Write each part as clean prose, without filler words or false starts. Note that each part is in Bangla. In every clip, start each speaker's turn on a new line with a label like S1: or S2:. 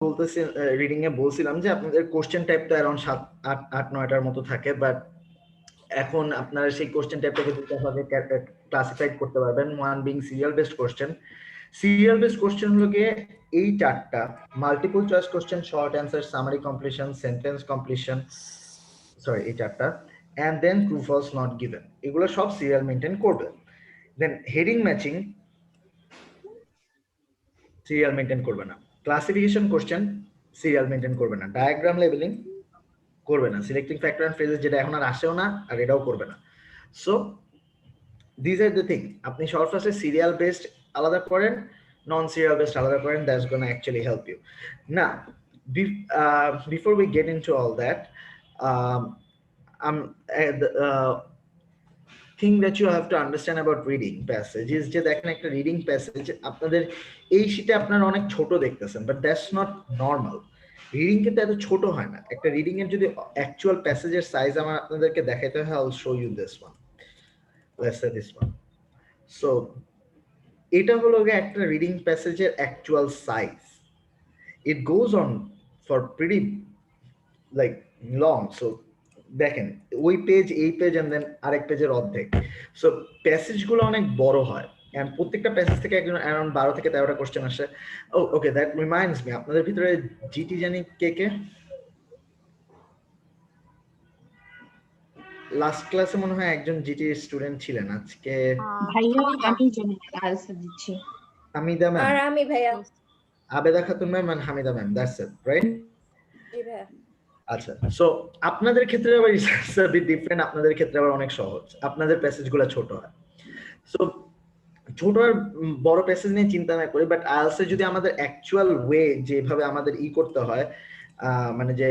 S1: বলতেছি রিডিং এ বলছিলাম যে আপনাদের কোশ্চেন টাইপটা अराउंड 7 8 8 9টার মতো থাকে, বাট এখন আপনারা সেই কোশ্চেন টাইপটাকে দুটো ভাগে ক্লাসিফাইড করতে পারবেন। One being serial based question. Serial based question হলো গিয়ে এই চারটা: multiple choice question, short answer, summary completion, sentence completion, sorry এই চারটা, and then true false not given. এগুলো সব সিরিয়াল মেনটেন করবে। Then heading matching serial maintain করবে না। ক্লাসিফিকেশন কোশ্চেন সিরিয়াল মেনটেন করবে না। ডায়াগ্রাম লেবেলিং করবে না। সিলেক্টিং ফ্যাক্টর এন্ড ফ্রেজেস যেটা এখন আর আসেও না, আর এটাও করবে না। So this are the thing. আপনি শর্ট ফার্স্টে সিরিয়াল বেসড আলাদা করেন, নন সিরিয়াল বেসড আলাদা করেন, that's gonna actually help you. না, before we get into all that, thing that you have to understand about reading passage is যে দেখেন একটা রিডিং প্যাসেজ আপনাদের এই শীটে আপনারা অনেক ছোট দেখতেছেন, but that's not normal. Reading কিন্তু এত ছোট হয় না। একটা রিডিং এর যদি অ্যাকচুয়াল প্যাসেজের সাইজ আমার আপনাদেরকে দেখাইতে হয়, I will show you this one. Let's say this one. So এটা হলো একটা রিডিং প্যাসেজের actual size. It goes on for pretty like long. So দেখেন ওই পেজ, এই পেজ, এন্ড দেন আরেক পেজের অর্ধেক। সো প্যাসেজগুলো অনেক বড় হয়, এন্ড প্রত্যেকটা প্যাসেজ থেকে একজন অ্যারাউন্ড 12 থেকে 13টা কোশ্চেন আসে। ওকে, দ্যাট রিমাইন্ডস মি, আপনাদের ভিতরে জিটি জানি কে কে? লাস্ট ক্লাসে মনে হয় একজন জিটি স্টুডেন্ট ছিলেন। আজকে
S2: ভাইয়া আমি জানি আনসার দিচ্ছি।
S1: হামিদা ম্যাম,
S3: আর আমি ভাইয়া,
S1: Abeda Khatun ma'am and Hamida ma'am, that's it, right?
S3: জি ভাইয়া।
S1: আচ্ছা, সো আপনাদের ক্ষেত্রে আবার ডিফারেন্ট। আপনাদের ক্ষেত্রে আবার অনেক সহজ, আপনাদের প্যাসেজগুলো ছোট হয়। সো ছোট আর বড় প্যাসেজ নিয়ে চিন্তা না করি, বাট আইএলটিএস যদি আমাদের অ্যাকচুয়াল ওয়ে যেভাবে আমাদের করতে হয়, মানে যে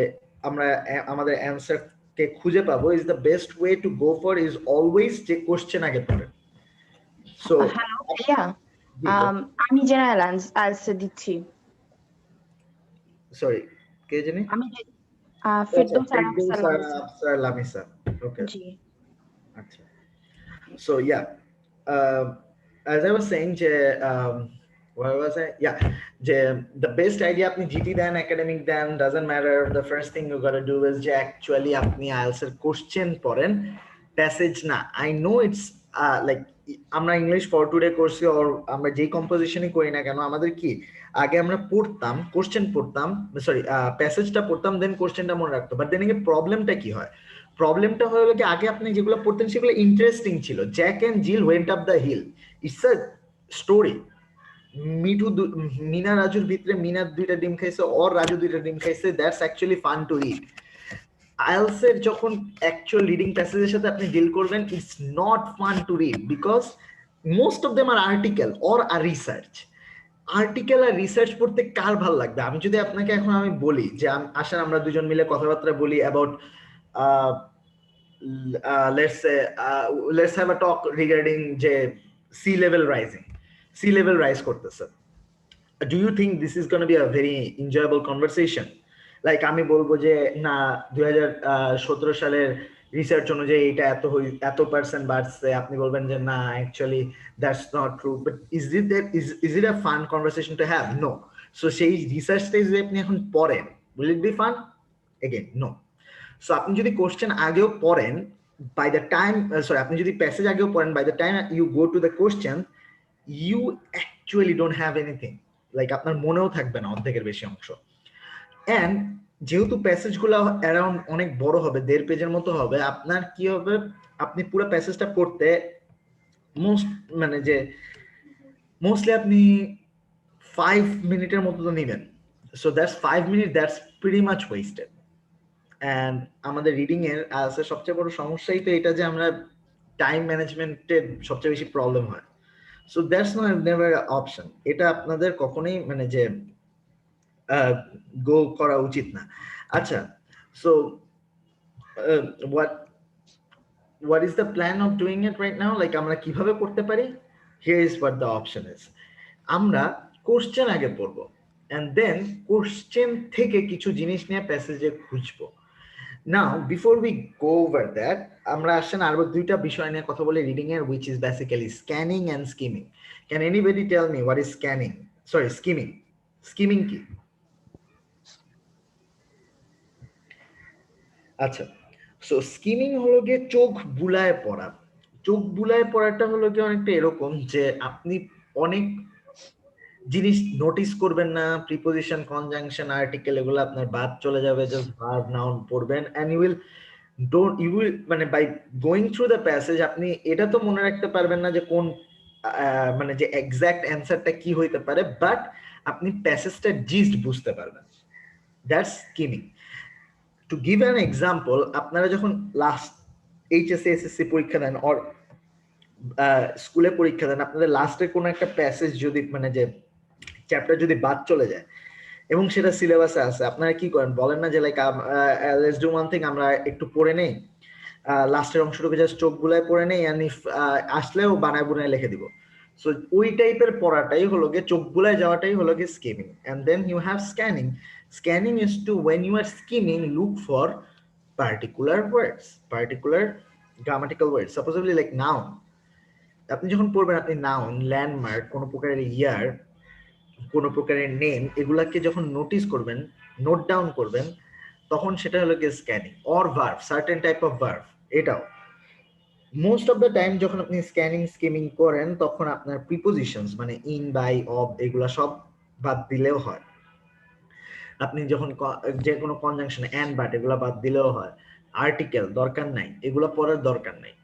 S1: আমরা আমাদের অ্যানসার কে খুঁজে পাবো, is the best way to go for is always যে কোশ্চেন আগে পড়ে। সো
S2: হ্যালো ভাইয়া, আমি জেনারেল আনসার দিচ্ছি।
S1: সরি, কে জানি?
S2: আমি ফেরদৌস
S1: আফসার লামিসা। ওকে,
S2: জি।
S1: আচ্ছা, so yeah, as I was saying, what was I? Yeah, the best idea apni GT দেন, academic দেন, doesn't matter. The first thing you gotta do is যে actually আপনি IELTS এর কোশ্চেন পড়েন, প্যাসেজ না। I know it's like আমরা ইংলিশ ফর টুডে করছি, or আমরা যেই কম্পোজিশনই করি না কেন, আমাদের কি আগে আমরা পড়তাম, কোশ্চেন পড়তাম, সরি প্যাসেজটা পড়তাম, দেন কোশ্চেনটা মনে রাখতো। বাট দেন প্রবলেমটা কি হয়? প্রবলেমটা হলো কি আগে আপনি যেগুলো পড়তেন সেগুলো ইন্টারেস্টিং ছিল। Jack and Jill went up the hill, it's a story. Meena রাজুর ভিতরে মিনা 2টা ডিম খাইছে, ওর রাজু 2টা ডিম খাইছে, that's actually fun to read. IELTS এর যখন অ্যাকচুয়াল রিডিং প্যাসেজের সাথে আপনি ডিল করবেন, it's not fun to read, because most of them are article or আর রিসার্চ। আর্টিকেল আর রিসার্চ পড়তে কার ভালো লাগবে? আমি যদি আপনাকে এখন আমি বলি যে আসেন আমরা দুজন মিলে কথাবার্তা বলি about let's have a talk regarding যে sea level rising, sea level rise করতেছে, do you think this is going to be a very enjoyable conversation? Like আমি বলবো যে না 2017 সালের রিসার্চ অনুযায়ী এটা এত পার্সেন্ট বাড়ছে, আপনি বলবেন যে না actually that's not true, but is it a fun conversation to have? No. So সেই রিসার্চটা যদি আপনি এখন পড়েন, will it be fun? Again, no. So আপনি যদি কোশ্চেন আগেও পড়েন, বাই দ্য টাইম, সরি আপনি যদি প্যাসেজ আগেও পড়েন, by the time you go to the question, you actually don't have anything, like আপনার মনেও থাকবে না অর্ধেকের বেশি অংশ। অ্যান্ড যেহেতু প্যাসেজগুলো অ্যারাউন্ড অনেক বড় হবে, 1.5 পেজের মতো হবে, আপনার কি হবে, আপনি পুরো প্যাসেজটা পড়তে মানে যে মোস্টলি আপনি 5 মিনিটের মতো তো নেবেন। So that's 5 minute, that's pretty much wasted. And আমাদের রিডিং এর আইএলটিএস সবচেয়ে বড় সমস্যাই তো এটা যে আমরা টাইম ম্যানেজমেন্টের সবচেয়ে বেশি প্রবলেম হয়। So that's not never option. এটা আপনাদের কখনোই মানে যে গো করা উচিত না। আচ্ছা, so what is the plan of doing it right now? Like আমরা কিভাবে করতে পারি? Here is what the option is. আমরা কোশ্চেন আগে পড়বো, and then কোশ্চেন থেকে কিছু জিনিস নিয়ে প্যাসেজে খুঁজবো। Now, before we go over that, আমরা আসেন আরো 2টা বিষয় নিয়ে কথা বলি রিডিং এর, which is basically scanning and skimming. Can anybody tell me what is scanning? Sorry, skimming. Skimming কি? আচ্ছা, সো স্কিমিং হলো গিয়ে চোখ বুলায় পড়া। চোখ বুলায় পড়াটা হলো গিয়ে অনেকটা এরকম যে আপনি অনেক জিনিস নোটিস করবেন না, প্রিপোজিশন, কনজাংশন, আর্টিকেল এগুলো আপনার বাদ চলে যাবে, জাস্ট ভার্ব নাউন পড়বেন এন্ড ইউ উইল মানে by going through the passage আপনি এটা তো মনে রাখতে পারবেন না যে কোন মানে যে এক্সাক্ট অ্যান্সারটা কি হইতে পারে, বাট আপনি প্যাসেজটা জিস্ট বুঝতে পারবেন। That's skimming. To give an example, আপনারা যখন লাস্ট এইচএসসি এসএসসি পরীক্ষা দেন অর স্কুলে পরীক্ষা দেন, আপনাদের লাস্টের কোনো একটা প্যাসেজ যদি মানে যে চ্যাপ্টার যদি বাদ চলে যায় এবং সেটা সিলেবাসে আছে, আপনারা কি করেন বলেন না যে like let's do one thing, আমরা একটু পড়ে নেই লাস্টের অংশটুকু, জাস্ট চোখ গুলায় পড়ে নেই এন্ড ইফ আসলেও বানায় বুনায় লিখে দিব। সো ওই টাইপের পড়াটাই হলো গিয়ে, চোখ গুলায় যাওয়াটাই হলো গিয়ে skimming. And then you have scanning. Scanning is to when you are skimming, look for particular words, particular grammatical words, supposedly like noun. আপনি যখন পড়বেন, আপনি নাউন, ল্যান্ডমার্ক, কোন প্রকারের ইয়ার, কোন প্রকারের নেম, এগুলাকে যখন নোটিস করবেন, নোট ডাউন করবেন, তখন সেটা হলো গিয়ে scanning. Or verb, certain type of verb, এটাও মোস্ট অফ দ্য টাইম যখন আপনি স্ক্যানিং স্কিমিং করেন তখন আপনার প্রিপোজিশনস মানে ইন, বাই, অব এগুলা সব বাদ দিলেও হয়। আপনি যখন যে কোনো কনজাংশন এন্ড বাট এগুলা বাদ দিলেও হয়। আর্টিকেল দরকার নাই, এগুলো পড়ার দরকার নাই।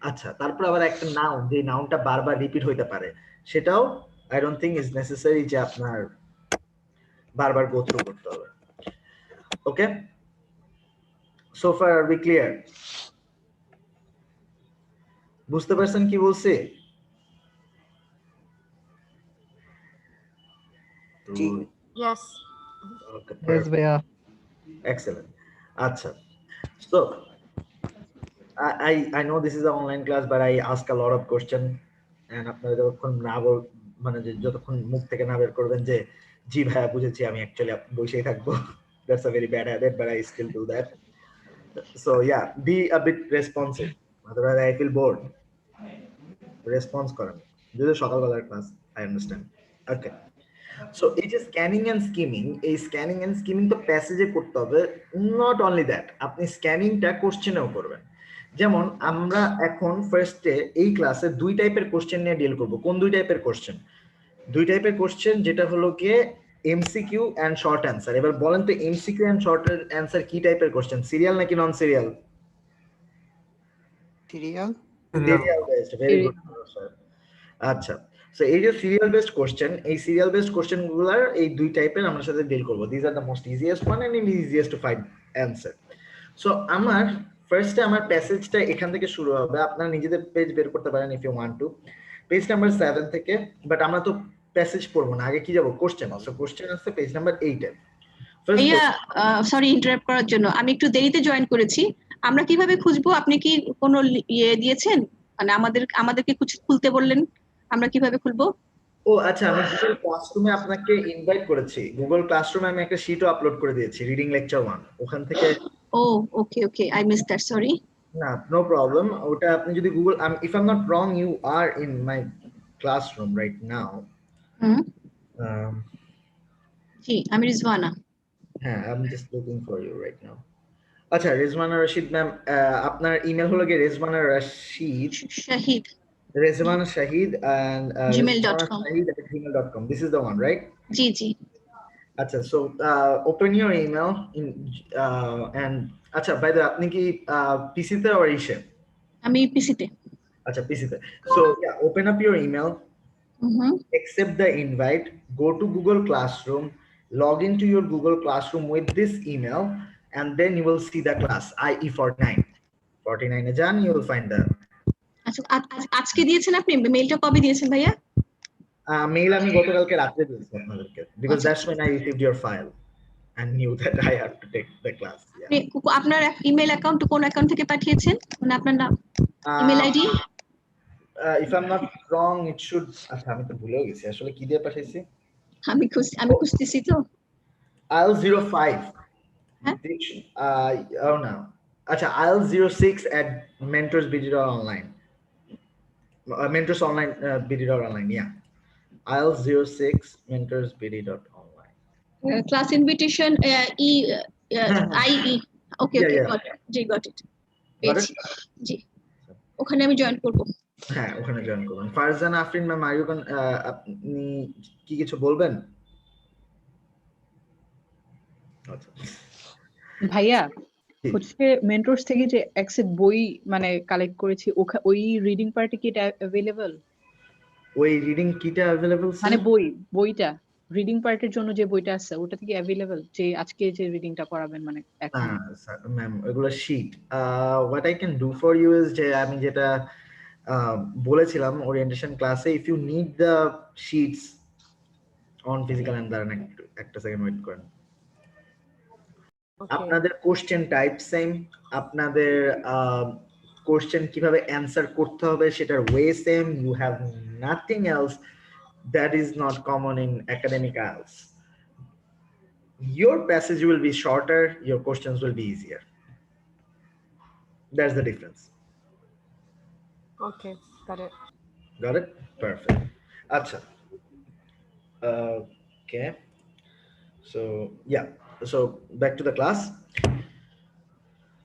S1: আচ্ছা, তারপর আবার একটা নাউন, যে নাউনটা বারবার রিপিট হইতে পারে, সেটাও I don't think is necessary যে আপনার বারবার গো থ্রু করতে হবে। Okay, so far are we clear? বুঝতে পারছেন কি বলছি?
S3: Yes.
S1: Okay,
S4: Yes, Bhaiya.
S1: excellent. আচ্ছা, so I know this is an online class, but I ask a lot of question, and আপনারা যতক্ষণ না মানে যতক্ষণ মুখ থেকে না বের করবেন যে জি ভাইয়া বুঝেছি, আমি অ্যাকচুয়ালি বসেই থাকবো, that's a very bad habit, but I still do that. So yeah, be a bit responsive, otherwise I feel bored. Response করেন, যদি সকালবেলার class, I understand. Okay, so এই যে স্ক্যানিং এন্ড স্কিমিং, এই স্ক্যানিং এন্ড স্কিমিং তো প্যাসেজে করতে হবে। নট অনলি দ্যাট, আপনি স্ক্যানিংটা কোশ্চেনেও করবেন। যেমন আমরা এখন ফার্স্টে এই ক্লাসে দুই টাইপের কোশ্চেন নিয়ে ডিল করব। কোন দুই টাইপের কোশ্চেন? দুই টাইপের কোশ্চেন, যেটা হলো গিয়ে এমসিকিউ এন্ড শর্ট অ্যান্সার। এবার বলেন তো এমসিকিউ এন্ড শর্ট অ্যান্সার কি টাইপের কোশ্চেন, সিরিয়াল নাকি non serial?
S4: Serial.
S1: Serial based, very good sir. আচ্ছা, সো এই যে সিরিয়াল বেসড কোশ্চেন, এই সিরিয়াল বেসড কোশ্চেন গুলার এই দুই টাইপের আমরা সাথে ডিল করব। This are the most easiest one and easiest to find answer. So আমার ফার্স্টে আমার প্যাসেজটা এখান থেকে শুরু হবে। আপনারা নিজেদের পেজ বের করতে পারেন if you want to, page number 7 থেকে। বাট আমরা তো প্যাসেজ পড়বো না, আগে কি যাব কোশ্চেন। সো কোশ্চেন আছে পেজ নাম্বার 8 এ।
S5: ভাইয়া সরি ইন্টারাপ্ট করার জন্য, আমি একটু দেরিতে জয়েন করেছি। আমরা কিভাবে খুঁজবো? আপনি কি কোনো ইয়ে দিয়েছেন, মানে আমাদেরকে খুলতে বললেন, আমরা কিভাবে খুলবো?
S1: ও আচ্ছা, আমি গুগল ক্লাসরুমে আপনাকে ইনভাইট করেছি। গুগল ক্লাসরুমে আমি একটা শীটও আপলোড করে দিয়েছি, রিডিং লেকচার 1, ওখান থেকে।
S5: Oh okay okay, I miss that, sorry.
S1: না, নো প্রবলেম। ওটা আপনি যদি Google, if I am not wrong, you are in my classroom right now.
S5: জি, আমি রিজওয়ানা।
S1: হ্যাঁ, I am just looking for you right now. আচ্ছা, রেজওয়ানা রশিদ ম্যাম, আপনার ইমেল হলো কি Rezwana Rashid
S5: Shahid,
S1: Rezwana Shahid and
S5: gmail.com.
S1: Shahid@gmail.com. This is the one, right?
S5: G G.
S1: Acha, so open your email in and acha, by the way, আপনি কি PC তে or ইসে?
S5: আমি পিসিতে।
S1: আচ্ছা, PC তে। So yeah, open up your email, accept the invite, go to Google Classroom, log into your Google Classroom with this email, and then you will see the class IE49. 49 এ যান, you will find the
S5: আচ্ছা, আজকে দিয়েছেন আপনি মেইলটা? কবে দিয়েছেন ভাইয়া?
S1: মেইল আমি গতকালকে রাতে দিয়েছি আপনাদেরকে, because that's when I received your file and knew that I have to take the class.
S5: আপনার ইমেল অ্যাকাউন্ট কোন অ্যাকাউন্ট থেকে পাঠিয়েছেন, মানে আপনার নাম, email ID?
S1: If I'm not wrong, it should, আচ্ছা আমি তো ভুলেও গেছি আসলে কি দিয়ে পাঠাইছি।
S5: আমি খুঁজতেছি তো।
S1: IL05. Oh no. আচ্ছা, IL06@mentorsbd.online. Mentorsonline bd.online, yeah. IL06 mentorsbd.online.
S5: Class invitation IE okay
S1: Yeah,
S5: okay
S1: yeah.
S5: Goat G got it
S1: Got it?
S5: পেয়েছি জি ওখানে আমি জয়েন করব
S1: হ্যাঁ ওখানে জয়েন করবেন। Farzana Afrin ma'am are you আপনি কি কিছু বলবেন? আচ্ছা
S4: ভাইয়া
S1: জি।
S4: হচ্ছে মেন্টরস থেকে যে এক্সেট বই মানে কালেক্ট করেছি ওই রিডিং পার্টে কি এটা অ্যাভেলেবল?
S1: ওই রিডিং কিটা অ্যাভেলেবল
S4: মানে বইটা রিডিং পার্টের জন্য যে বইটা আছে ওটা কি অ্যাভেলেবল, যে আজকে যে রিডিংটা করাবেন মানে এখন?
S1: ম্যাম ওইগুলো sheet. What I can do for you is যে আমি যেটা বলেছিলাম ওরিয়েন্টেশন ক্লাসে, if you need the sheets on physical and দাঁড়ান একটা সেকেন্ড ওয়েট করেন। আপনাদের কোশ্চেন টাইপ সেম, আপনাদের কোশ্চেন কিভাবে অ্যান্সার করতে হবে সেটার way same, you have nothing else that is not common in academic IELTS. Your passage will be shorter, your questions will be easier. That's the difference.
S3: Okay, got it.
S1: Got it? Perfect. Acha. Okay. So yeah. So back to the class.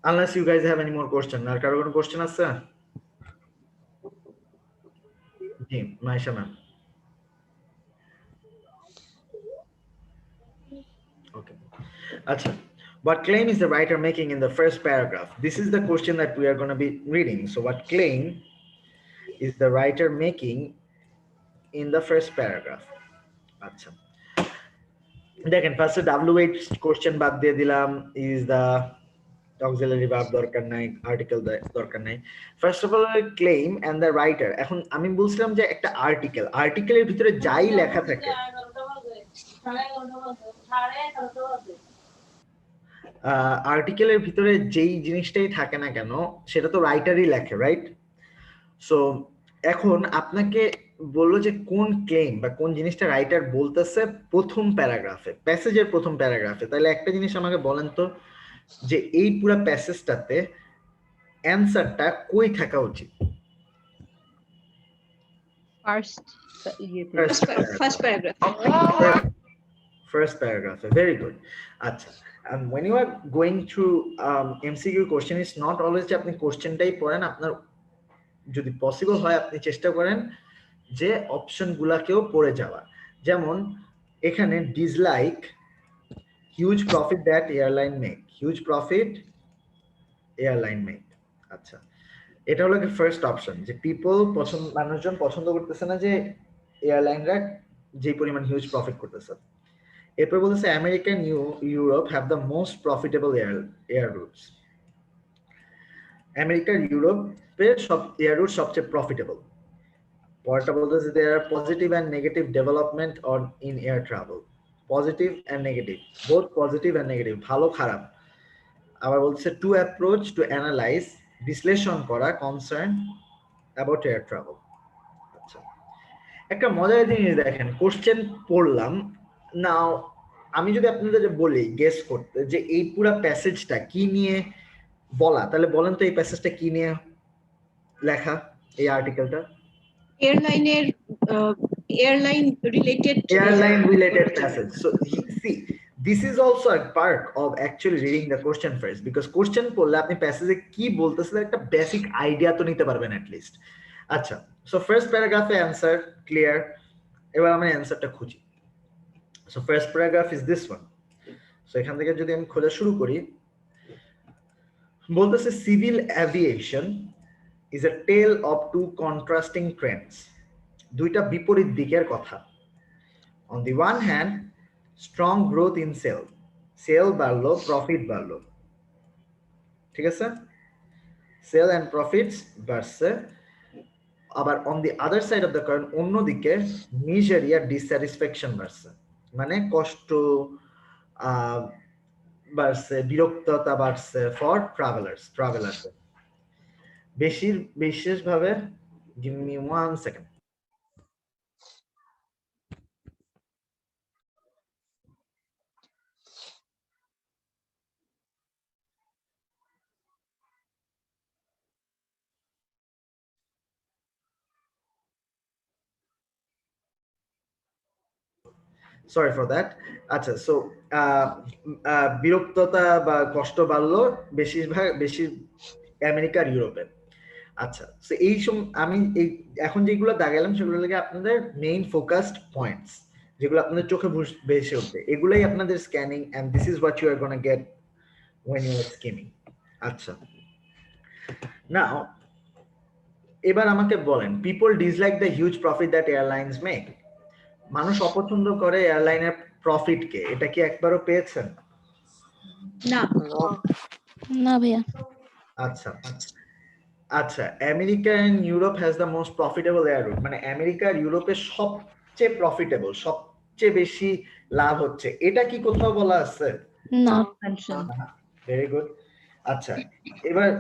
S1: Unless you guys have any more question. Ar karo kono question আছে? জি, Maisha ma'am. Okay. Acha. What claim is the writer making in the first paragraph? This is the question that we are going to be reading. So what claim is the writer making in the first paragraph? Acha. দেখেন ফার্স্টে WH কোশ্চেন বাদ দিয়ে দিলাম, ইজ দা অক্সিলারি ভার্ব দরকার নাই, আর্টিকেল দরকার নাই। First of all claim and the writer. এখন আমি বলছিলাম যে একটা আর্টিকেলের ভিতরে যাই লেখা থাকে, আর্টিকেলের ভিতরে যেই জিনিসটাই থাকে না কেন সেটা তো রাইটারই লেখে, রাইট? সো এখন আপনাকে বললো যে কোন ক্লেম বা কোন জিনিসটা রাইটার বলতেছে প্রথম প্যারাগ্রাফে, প্যাসেজের প্রথম প্যারাগ্রাফে। তাহলে একটা জিনিস আমাকে বলেন তো যে এই পুরো প্যাসেজটাতে অ্যানসারটা কই থাকা উচিত?
S5: First paragraph
S1: First paragraph. Very good. Acha. And when you are going through MCQ question, it's not always যে আপনি কোশ্চেনটাই পড়েন, আপনার যদি পসিবল হয় আপনি চেষ্টা করেন যে অপশন গুলাকেও পড়ে যাওয়া। যেমন এখানে dislike huge profit that airline make, huge profit airline make. আচ্ছা, এটা হলো কি ফার্স্ট অপশন, যে মানুষজন পছন্দ করতেছে না যে এয়ারলাইনরা যে পরিমাণ হিউজ প্রফিট করতেছে। এরপর বলতেছে America and Europe have the most profitable air roots. America ইউরোপের সব এয়ার রুট সবচেয়ে প্রফিটেবল। পরেরটা বলতেছে there are positive and negative development on in air travel. Positive and negative, both positive and negative, ভালো খারাপ। আবার বলতেছে টু অ্যাপ্রোচ টু অ্যানালাইজ, বিশ্লেষণ করা কনসার্ন অ্যাবাউট এয়ার ট্রাভেল। আচ্ছা, একটা মজার জিনিস দেখেন, কোশ্চেন পড়লাম, নাও আমি যদি আপনাদের বলি গেস করতে যে এই পুরো প্যাসেজটা কি নিয়ে বলা, তাহলে বলেন তো এই প্যাসেজটা কি নিয়ে লেখা, এই আর্টিকেলটা?
S5: Airline
S1: related passage. So C this is also a part of actually reading the question first, because question পড়লে আপনি প্যাসেজে কি বলতেছে একটা বেসিক আইডিয়া তো নিতে পারবেন at least। আচ্ছা, সো ফার্স্ট প্যারাগ্রাফে অ্যানসার ক্লিয়ার। এবার আমরা অ্যানসারটা খুঁজি। So first paragraph is this one. So এখান থেকে যদি আমি খোঁজা শুরু করি, বলতেছে civil aviation is a tale of two contrasting trends. দুইটা বিপরীত দিকের কথা। On the one hand, strong growth in sale বাড়লো, প্রফিট বাড়লো, ঠিক আছে, সেল এন্ড প্রফিটস বাড়ছে। আবার on the other side of the coin, অন্যদিকে মিজারি আর ডিসস্যাটিসফ্যাকশন বাড়ছে, মানে কষ্ট বাড়ছে, বিরক্ততা বাড়ছে ফর ট্রাভেলার্স। বিশেষভাবে give me 1 second. Sorry for that. আচ্ছা, সো বিরক্ততা বা কষ্ট বাড়লো বেশি আমেরিকা আর ইউরোপে। আচ্ছা, সো এই আমি এই এখন যেগুলো দাগালাম সেগুলো লাগে আপনাদের মেইন ফোকাসড পয়েন্টস, যেগুলো আপনাদের চোখে ভেসে উঠবে, এগুলাই আপনাদের scanning, and this is what you are gonna get when you are skimming. আচ্ছা, নাও এবার আমাকে বলেন, people dislike the huge profit that airlines make. মানুষ অপছন্দ করে এয়ারলাইনের প্রফিটকে, এটা কি একবারও পেয়েছেন?
S5: না।
S3: না ভাইয়া।
S1: আচ্ছা আচ্ছা, America and Europe has the most profitable air route, মানে আমেরিকা আর ইউরোপের সবচেয়ে প্রফিটেবল, সবচেয়ে বেশি লাভ হচ্ছে, এটা কি কোথাও বলা আছে?
S3: না।
S1: Very good. আচ্ছা, এবার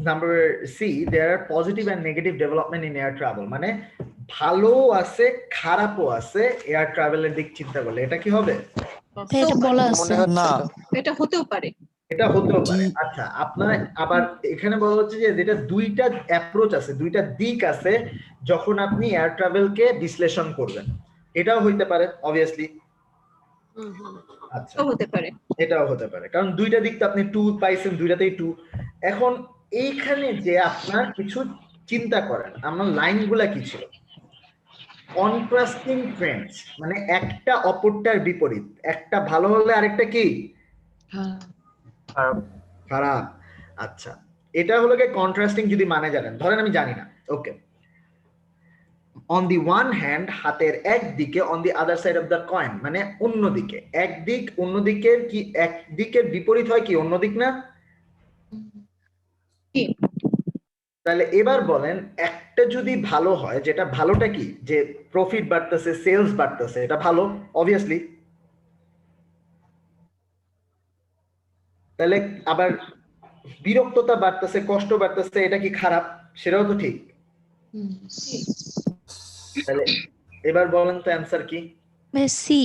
S1: number C, there are positive and negative development in air travel, মানে ভালো আছে খারাপও আছে এয়ার ট্রাভেলের দিক চিন্তা করলে, এটা কি হবে?
S3: এটা বলা আছে
S6: না,
S5: এটা হতেও পারে।
S1: এটা হতেও পারে। আচ্ছা, আপনার আবার এখানে বলা হচ্ছে যে যেটা দুইটা অ্যাপ্রোচ আছে, দুইটা দিক আছে যখন আপনি এয়ার ট্রাভেলকে বিশ্লেষণ করবেন, এটাও হইতে পারে অবভিয়াসলি। আচ্ছা,
S5: হতে পারে,
S1: এটাও হতে পারে, কারণ দুইটা দিক তো আপনি টু পাইছেন, দুইটাতেই টু। এখন এইখানে যে আপনার কিছু চিন্তা করেন, আমার লাইনগুলা কি ছিল? কন্ট্রাস্টিং ট্রেন্ডস, মানে একটা অপরটার বিপরীত, একটা ভালো হলে আরেকটা কি খারাপ। আচ্ছা, এটা হলো কি কন্ট্রাস্টিং, যদি মানে জানেন, ধরেন আমি জানি না, ওকে, অন দি ওয়ান হ্যান্ড, হাতের একদিকে, on the other side of the coin, মানে অন্যদিকে, একদিক অন্যদিকের কি, একদিকের বিপরীত হয় কি অন্যদিক না? তাহলে এবার বলেন, একটা যদি ভালো হয়, যেটা ভালোটা কি, যে প্রফিট বাড়তেছে, সেলস বাড়তেছে, এটা ভালো অবভিয়াসলি। তাহলে আবার বিরক্ততা বাড়তেছে, কষ্ট বাড়তেছে, এটা কি খারাপ? সেটাও তো ঠিক। তাহলে এবার বলেন তো অ্যানসার কি?
S3: সি।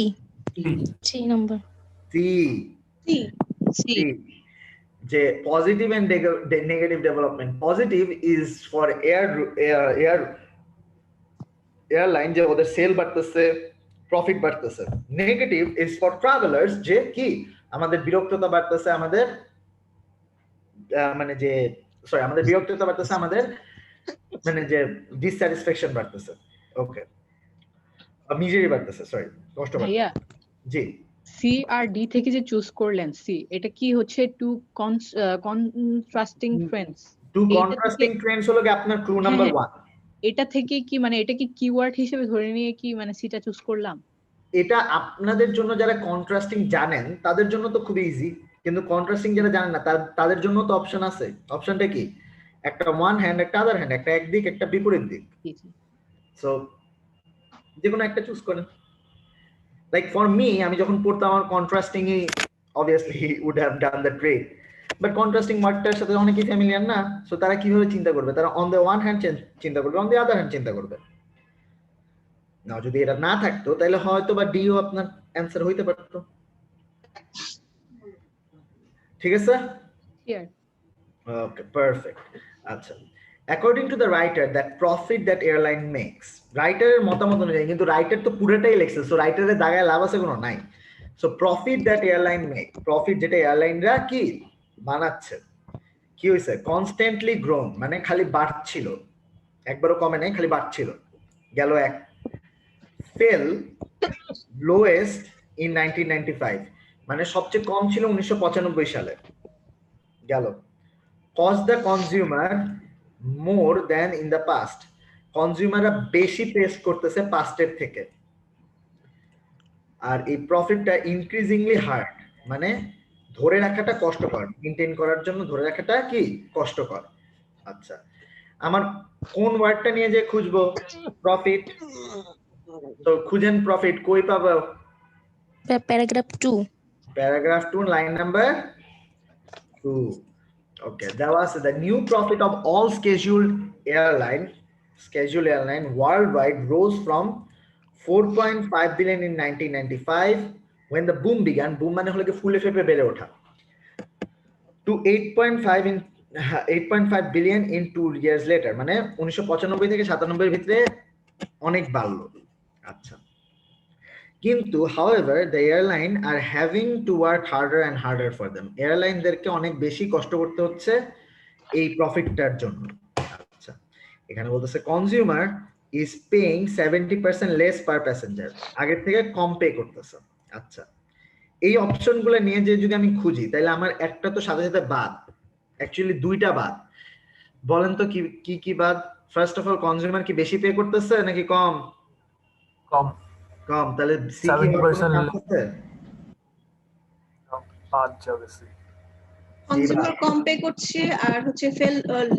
S3: C number.
S1: সি, যে positive and negative development. Positive is for airline, যে ওদের সেল বাড়তেছে, প্রফিট বাড়তেছে। নেগেটিভ ইজ ফর ট্রাভেলার্স, যে কি আমাদের বিরক্ততা বাড়তেছে, আমাদের মানে যে আমাদের বিরক্ততা বাড়তেছে, আমাদের মানে যে ডিসস্যাটিসফ্যাকশন বাড়তেছে, ওকে, মিজারি বাড়তেছে, সরি, কষ্ট
S4: ভাইয়া।
S1: জি,
S4: সি আর ডি থেকে যে চুজ করলেন সি, এটা কি হচ্ছে two contrasting trends?
S1: Two contrasting trends হলো কি আপনার ক্লু নাম্বার 1।
S4: এটা থেকে কি মানে এটা কি কিওয়ার্ড হিসেবে ধরে নিয়ে কি মানে সিটা চুজ করলাম?
S1: এটা আপনাদের জন্য যারা কন্ট্রাস্টিং জানেন তাদের জন্য তো খুব ইজি, কিন্তু কন্ট্রাস্টিং যারা জানেন না তাদের জন্য তো অপশন আছে। অপশনটা কি? একটা ওয়ান হ্যান্ড, একটা আদার হ্যান্ড, একটা একদিক, একটা বিপরীত দিক। সো যে কোনো একটা চুজ করেন। লাইক ফর মি, আমি যখন পড়তাম আমার কন্ট্রাস্টিং ই obviously would have done the trade, but contrasting ওয়ার্ডটার সাথে অনেকেই ফ্যামিলিয়ার না, সো তারা কিভাবে চিন্তা করবে? তারা অন দ্য ওয়ান হ্যান্ড চিন্তা করবে, অন দ্য আদার হ্যান্ড চিন্তা করবে। না, যদি এটা না থাকতো তাহলে হয়তো বা ডিও আপনার অ্যান্সার হইতে পারতো। ঠিক আছে, ওকে, পারফেক্ট। আচ্ছা, according to the writer, that profit that airline makes, রাইটারের মতামত অনুযায়ী, কিন্তু রাইটার তো পুরোটাই লিখছে, সো রাইটারের দাগায় লাভ আছে কোনো নাই। So profit that airline make, profit যেটা এয়ারলাইনরা কি বানাচ্ছে, কি হইছে? কনস্ট্যান্টলি গ্রোন, মানে খালি বাড়ছিল, একবারও কমে নাই, খালি বাড়ছিল। গেল এক। ফেল লোয়েস্ট ইন 1995, মানে সবচেয়ে কম ছিল 1995 সালে। গেল। Cause the consumer more than in the past, কনজিউমাররা বেশি পেস করতেছে পাস্টের থেকে। আর এই প্রফিটটা ইনক্রিজিংলি হার্ড, মানে ধরে রাখাটা কষ্টকর, মেনটেন করার জন্য ধরে রাখাটা কি কষ্টকর। আচ্ছা, আমার কোন ওয়ার্ডটা নিয়ে যে খুঁজবো? প্রফিট। তো খুঁজেন প্রফিট, কই পাবো?
S3: প্যারাগ্রাফ 2।
S1: Paragraph 2 line number 2। ওকে, দেওয়া আছে, the new profit of all scheduled airline worldwide rose from 4.5 billion in 1995 when the boom began, boom মানে হলো কি ফুলে ফেপে বেড়ে ওঠা, to 8.5 billion in 2 years later, মানে 1995 থেকে 97 এর ভিতরে অনেক বাড়লো। আচ্ছা, কিন্তু however the airline are having to work harder and harder for them. এয়ারলাইনদেরকে অনেক বেশি কষ্ট করতে হচ্ছে এই প্রফিটটার জন্য। আচ্ছা, এখানে বলতেছে consumer is paying 70% less per passenger, আগের থেকে কম পে করতেছে। আচ্ছা, এই অপশনগুলো নিয়ে যে যদি আমি খুঁজি তাহলে আমার একটা তো সাথে সাথে বাদ, অ্যাকচুয়ালি দুইটা বাদ। বলেন তো কি কি কি বাদ? ফার্স্ট অফ অল কনজিউমার কি বেশি পে করতেছে নাকি কম?
S6: কম।
S1: কম, তাহলে সি কি
S6: 70%
S1: আছে?
S6: বাদ যাবে সি।
S5: কনজিউমার কম পে করছে আর হচ্ছে ফেল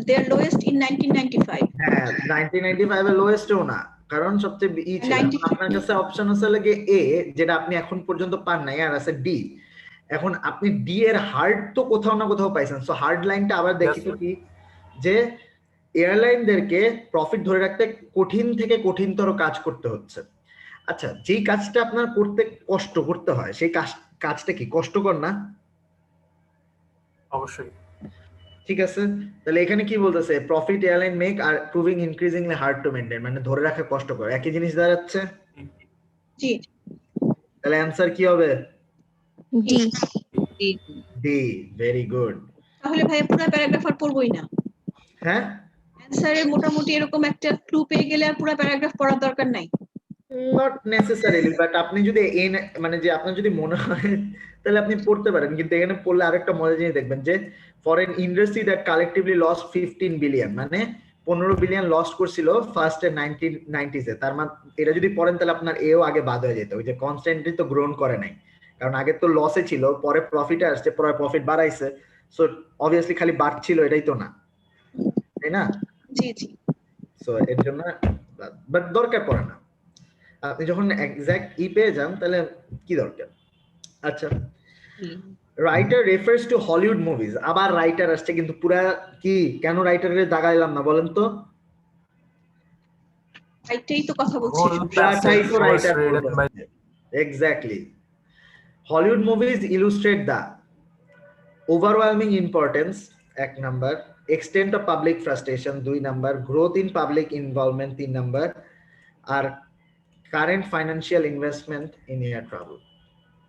S5: देयर লোয়েস্ট ইন 1995।
S1: হ্যাঁ, 1995 এর লোয়েস্টও না, কারণ সবচেয়ে ছিল। আপনার কাছে অপশন আছে লাগে এ, যেটা আপনি এখন পর্যন্ত পান নাই, আর আছে ডি। এখন আপনি ডি এর হার্ড তো কোথাও না কোথাও পাইছেন, সো হার্ড লাইনটা আবার দেখি তো কি, যে এয়ারলাইনদেরকে প্রফিট ধরে রাখতে কঠিন থেকে কঠিনতর কাজ করতে হচ্ছে। আচ্ছা, যেই কাজটা আপনার করতে কষ্ট করতে হয় সেই কাজটা কি কষ্টকর না?
S6: অবশ্যই।
S1: ঠিক আছে, তাহলে এখানে কি বলতেছে? Profit airline make are proving increasingly hard to maintain, মানে ধরে রাখা কষ্টকর, একই জিনিস দাঁড়াচ্ছে।
S5: জি,
S1: তাহলে অ্যানসার কি হবে?
S3: ডি।
S1: D, very good.
S5: তাহলে ভাই পুরো প্যারাগ্রাফ আর পড়বই না।
S1: হ্যাঁ,
S5: অ্যানসারে মোটামুটি এরকম একটা ক্লু পেয়ে গেলে আর পুরো প্যারাগ্রাফ পড়ার দরকার নাই।
S1: নট নেসেসারিলি, বাট আপনি যদি মানে যে আপনার যদি মনে হয় তাহলে আপনি পড়তে পারেন, কিন্তু এখানে পড়লে আরেকটা মজার জিনিস দেখবেন যে foreign industry that collectively loss 15 billion, মানে 15 বিলিয়ন লস করছিল ফার্স্ট এর 1990s এ। তার মানে এটা যদি পড়েন তাহলে আপনার এও আগে বাদ হয়ে যেত, ওই যে কনস্ট্যান্টলি তো গ্রোন করে নাই, কারণ আগে তো লসে ছিল, পরে প্রফিটে আসছে, পরে প্রফিট বাড়াইছে, সো অবভিয়াসলি খালি বাড়ছিল এটাই তো না, তাই না?
S5: জি জি।
S1: সো এর জন্য বাট দরকার পড়ে না, আপনি যখন এক্সাক্ট ই পেয়ে যান তাহলে কি দরকার। আচ্ছা, writer refers to Hollywood movies, আবার রাইটার আসছে, কিন্তু পুরা কি কেন রাইটারের দাগাইলাম না বলেন তো?
S5: এইটাই তো কথা বলছি।
S1: পুরাটাই তো writer exactly. Hollywood movies illustrate the overwhelming importance, 1 number, extent of public frustration, 2 number, growth in public involvement, 3 number, আর current financial investment in air travel.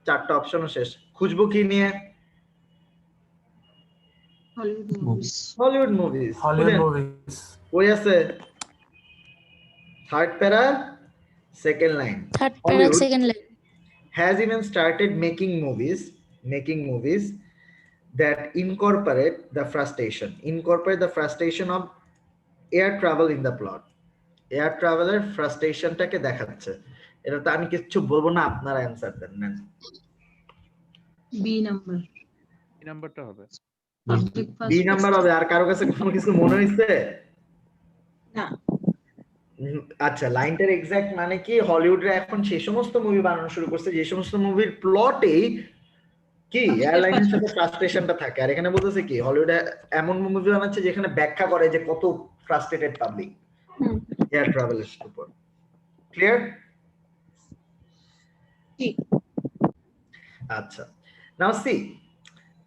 S1: 4টা অপশনও শেষ, খুঁজবো কি নিয়ে? Hollywood movies.
S6: হলিউড মুভিজ
S1: কই আছে? থার্ড প্যারা, সেকেন্ড লাইন।
S3: থার্ড প্যারা, second line.
S1: Has even started making movies that incorporate the frustration of air travel in the plot. Air ট্রাভেলের ফ্রাস্ট্রেশনটাকে দেখাচ্ছে। এটা তো আমি কিছু বলবো না, আপনারা অ্যানসার দেন না।
S4: B number.
S7: বি নাম্বারটা হবে।
S1: বি নাম্বার হবে। আর কারো কাছে কোনো কিছু মনে হইছে?
S5: না।
S1: আচ্ছা, লাইনটার এক্সাক্ট মানে কি, হলিউডে এখন সেই সমস্ত মুভি বানানো শুরু করছে যে সমস্ত মুভির প্লটেই কি এয়ারলাইনের সাথে ফ্রাস্ট্রেশনটা থাকে। আর এখানে বলতেছে কি, হলিউডে এমন মুভি বানাচ্ছে যেখানে ব্যাখ্যা করে যে কত ফ্রাস্ট্রেটেড পাবলিক এয়ার ট্রাভেলের উপর। ক্লিয়ার?
S5: জি।
S1: আচ্ছা, নাও সি,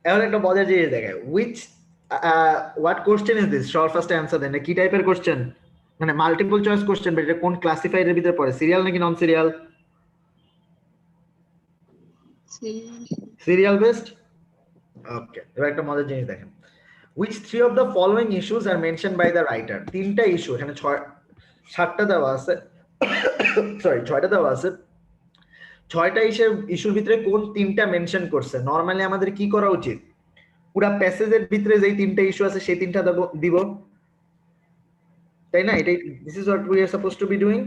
S1: এবার একটা মজার জিনিস দেখায়। which what question is this? Short first answer দেন। কি টাইপের কোশ্চেন? মানে মাল্টিপল চয়েস কোশ্চেন, বাট এটা কোন ক্লাসিফায়ার এর ভিতরে পড়ে? সিরিয়াল নাকি non serial? Serial based. Okay, এবার একটা মজার জিনিস দেখেন। which three of the following issues are mentioned by the writer? 3টা ইস্যু, এখানে 7টা দেওয়া আছে, সরি 6টা দেওয়া আছে। 6টা ইস্যুর ভিতরে কোন 3টা মেনশন করছে? নরমালি আমাদের কি করা উচিত? পুরা প্যাসেজের ভিতরে যেই 3টা ইস্যু আছে সেই 3টা দিব, তাই না? এটাই, this is what we are supposed to be doing.